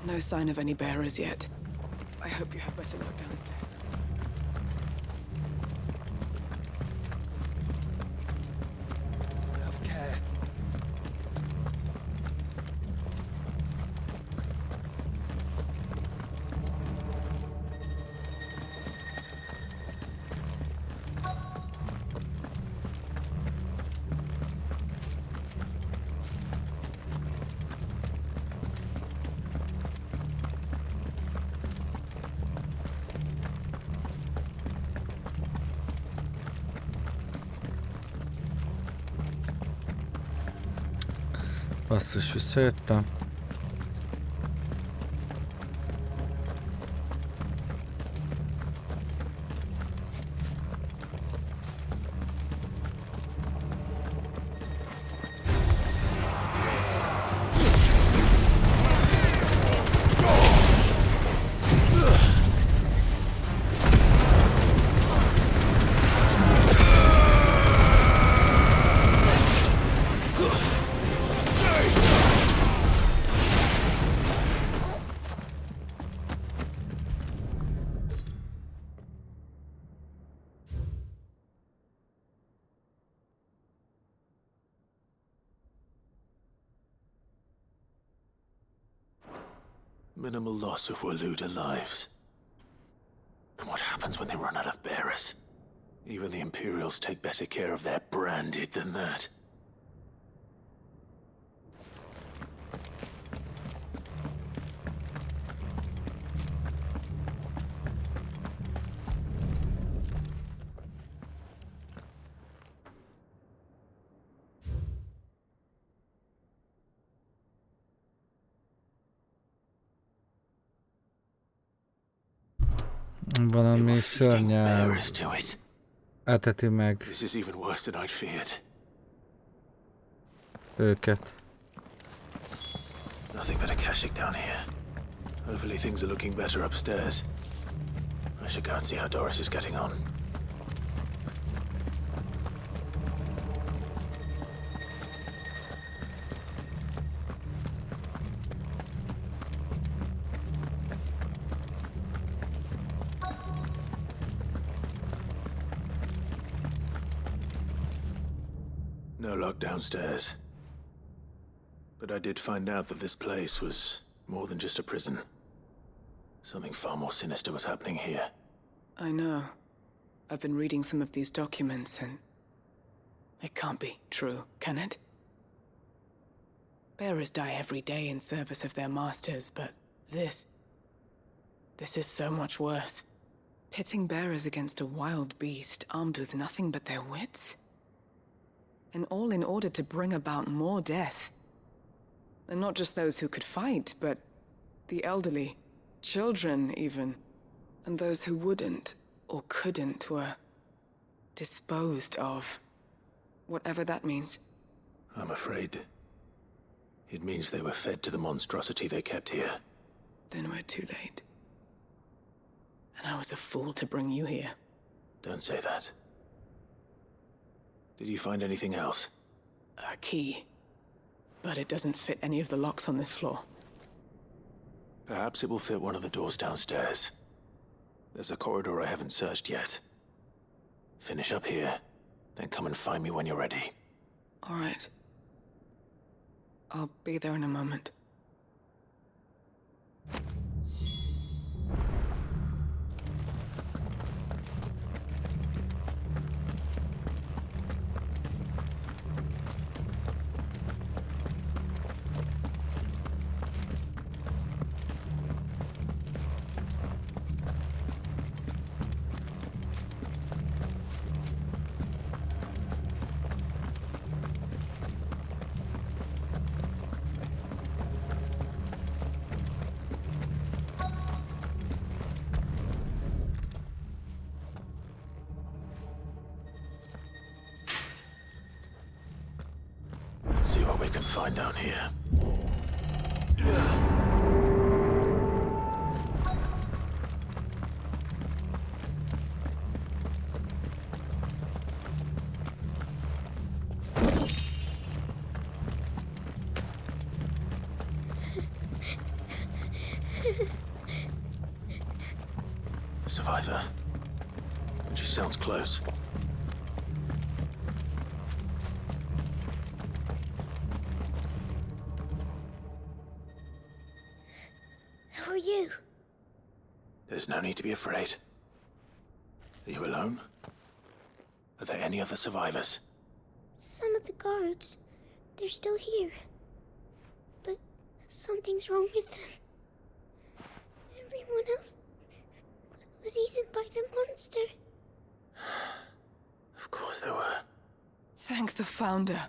No sign of any bearers yet. I hope you have better luck downstairs. Have care. Basszus, visszajöttem. Minimal loss of Waluda lives. And what happens when they run out of bearers? Even the Imperials take better care of their branded than that. Valami szörnyel eteti meg This is even worse than I'd feared. őket. Nothing but a caching down here. Hopefully things are looking better upstairs. I should go and see how Doris is getting on. No lock downstairs. But I did find out that this place was more than just a prison. Something far more sinister was happening here. I know. I've been reading some of these documents and... it can't be true, can it? Bearers die every day in service of their masters, but this is so much worse. Pitting bearers against a wild beast armed with nothing but their wits? And all in order to bring about more death. And not just those who could fight, but the elderly, children even, and those who wouldn't. or couldn't were disposed of. Whatever that means. I'm afraid it means they were fed to the monstrosity they kept here. Then we're too late. And I was a fool to bring you here. Don't say that. Did you find anything else? A key. But it doesn't fit any of the locks on this floor. Perhaps it will fit one of the doors downstairs. There's a corridor I haven't searched yet. Finish up here, then come and find me when you're ready. All right. I'll be there in a moment. Let's see what we can find down here. A survivor. And she sounds close. Who are you? There's no need to be afraid. Are you alone? Are there any other survivors? Some of the guards. They're still here. But something's wrong with them. Everyone else was eaten by the monster. Of course there were. Thank the Founder.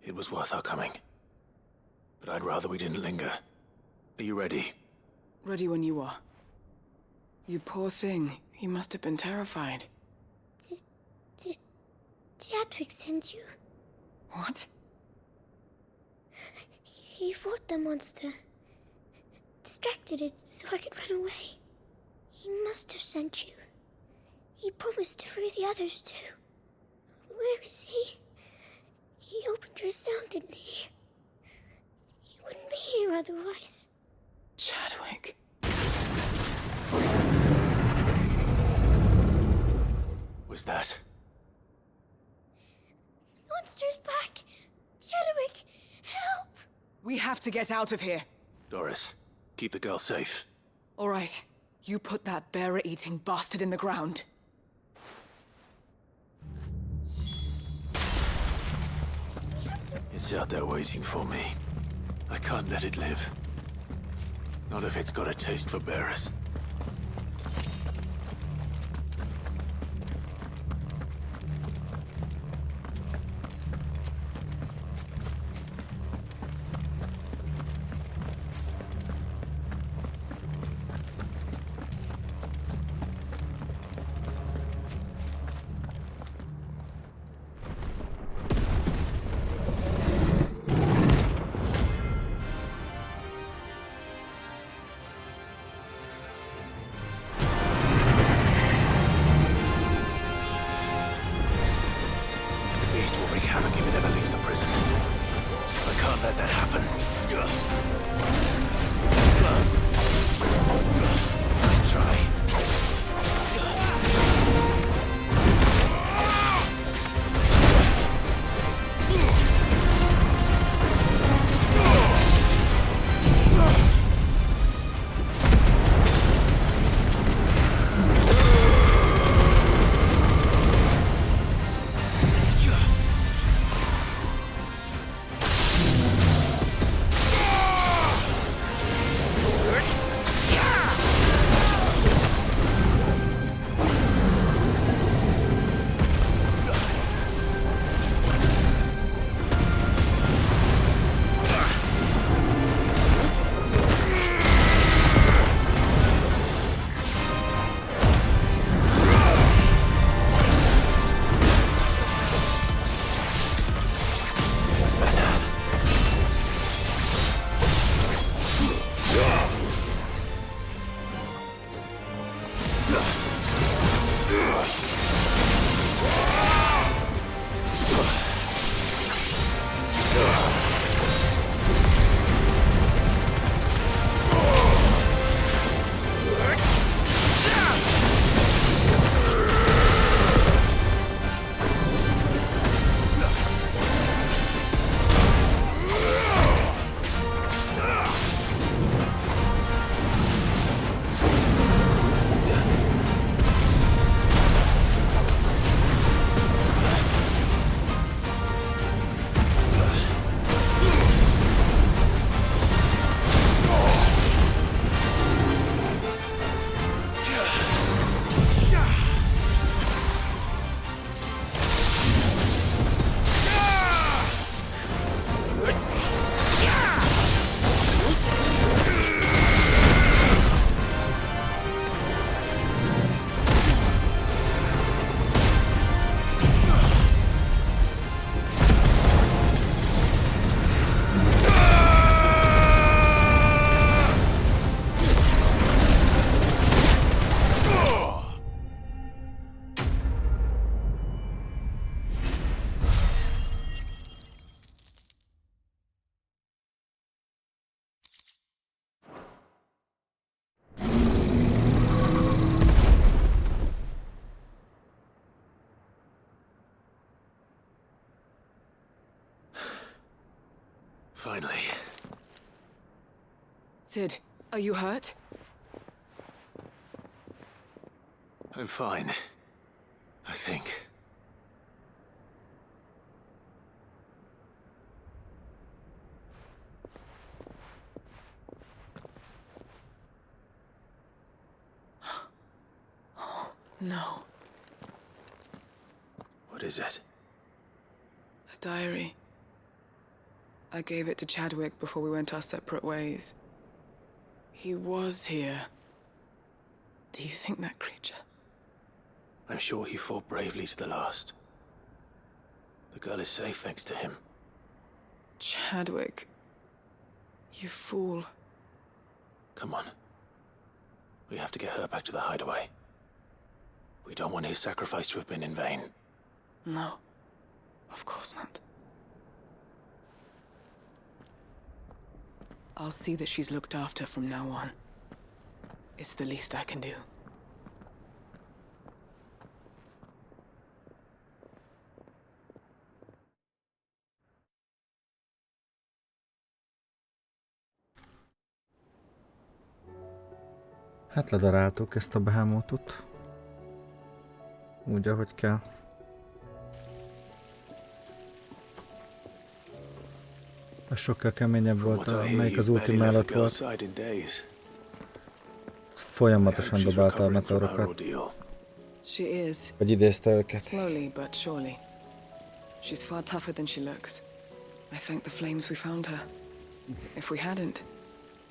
It was worth our coming. But I'd rather we didn't linger. Are you ready? Ready when you are. You poor thing. You must have been terrified. Did Chadwick send you? What? He fought the monster. Distracted it so I could run away. He must have sent you. He promised to free the others too. Where is he? He opened your cell, didn't he? He wouldn't be here otherwise. Chadwick. Was that? Monster's back! Chadwick, help! We have to get out of here. Doris, keep the girl safe. All right. You put that bearer-eating bastard in the ground. It's out there waiting for me. I can't let it live. Not if it's got a taste for bearers. Finally. Sid, are you hurt? I'm fine. I think. No. What is it? A diary. I gave it to Chadwick before we went our separate ways. He was here. Do you think that creature? I'm sure he fought bravely to the last. The girl is safe thanks to him. Chadwick. You fool. Come on. We have to get her back to the hideaway. We don't want his sacrifice to have been in vain. No. Of course not. I'll see that she's looked after from now on. It's the least I can do. Hát ledaráltuk ezt a behemotot. Úgy, ahogy kell. A sokkal keményebb volt, amelyik az ulti mellett volt. Folyamatosan dobálta a meteorokat. She is. Vagy idézte őket. Slowly but surely. She's far tougher than she looks. I thank the flames we found her. If we hadn't.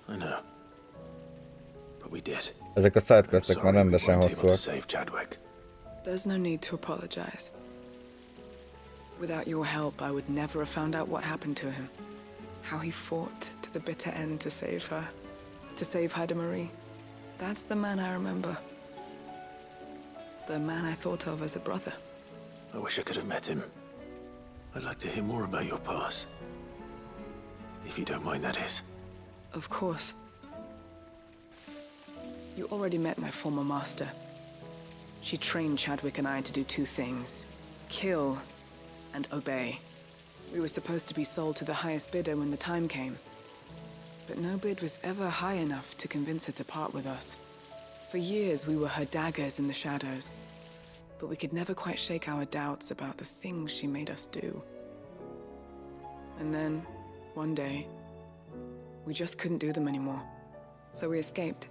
I know. But we did. Ezek a sidequestek már rendesen hosszúak. There's no need to apologize. Without your help, I would never have found out what happened to him. How he fought to the bitter end to save her. To save Haida Marie. That's the man I remember. The man I thought of as a brother. I wish I could have met him. I'd like to hear more about your past. If you don't mind, that is. Of course. You already met my former master. She trained Chadwick and I to do two things. Kill and obey. We were supposed to be sold to the highest bidder when the time came. But no bid was ever high enough to convince her to part with us. For years we were her daggers in the shadows. But we could never quite shake our doubts about the things she made us do. And then, one day, we just couldn't do them anymore. So we escaped.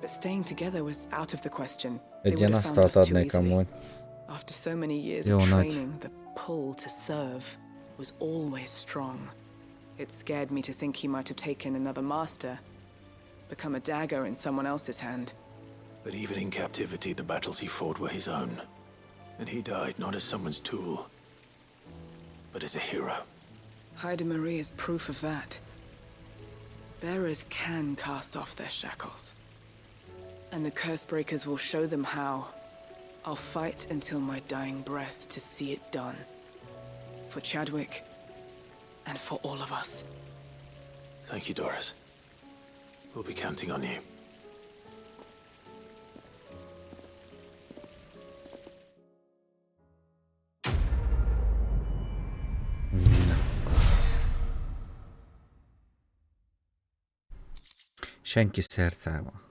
But staying together was out of the question. Egy ilyen asztalt adnék amúgy. After so many years of training, the pull to serve was always strong. It scared me to think he might have taken another master, become a dagger in someone else's hand. But even in captivity, the battles he fought were his own. And he died not as someone's tool, but as a hero. Haida Marie is proof of that. Bearers can cast off their shackles. And the curse breakers will show them how. I'll fight until my dying breath to see it done. For Chadwick, and for all of us. Thank you, Doris. We'll be counting on you. Senki szerszáma.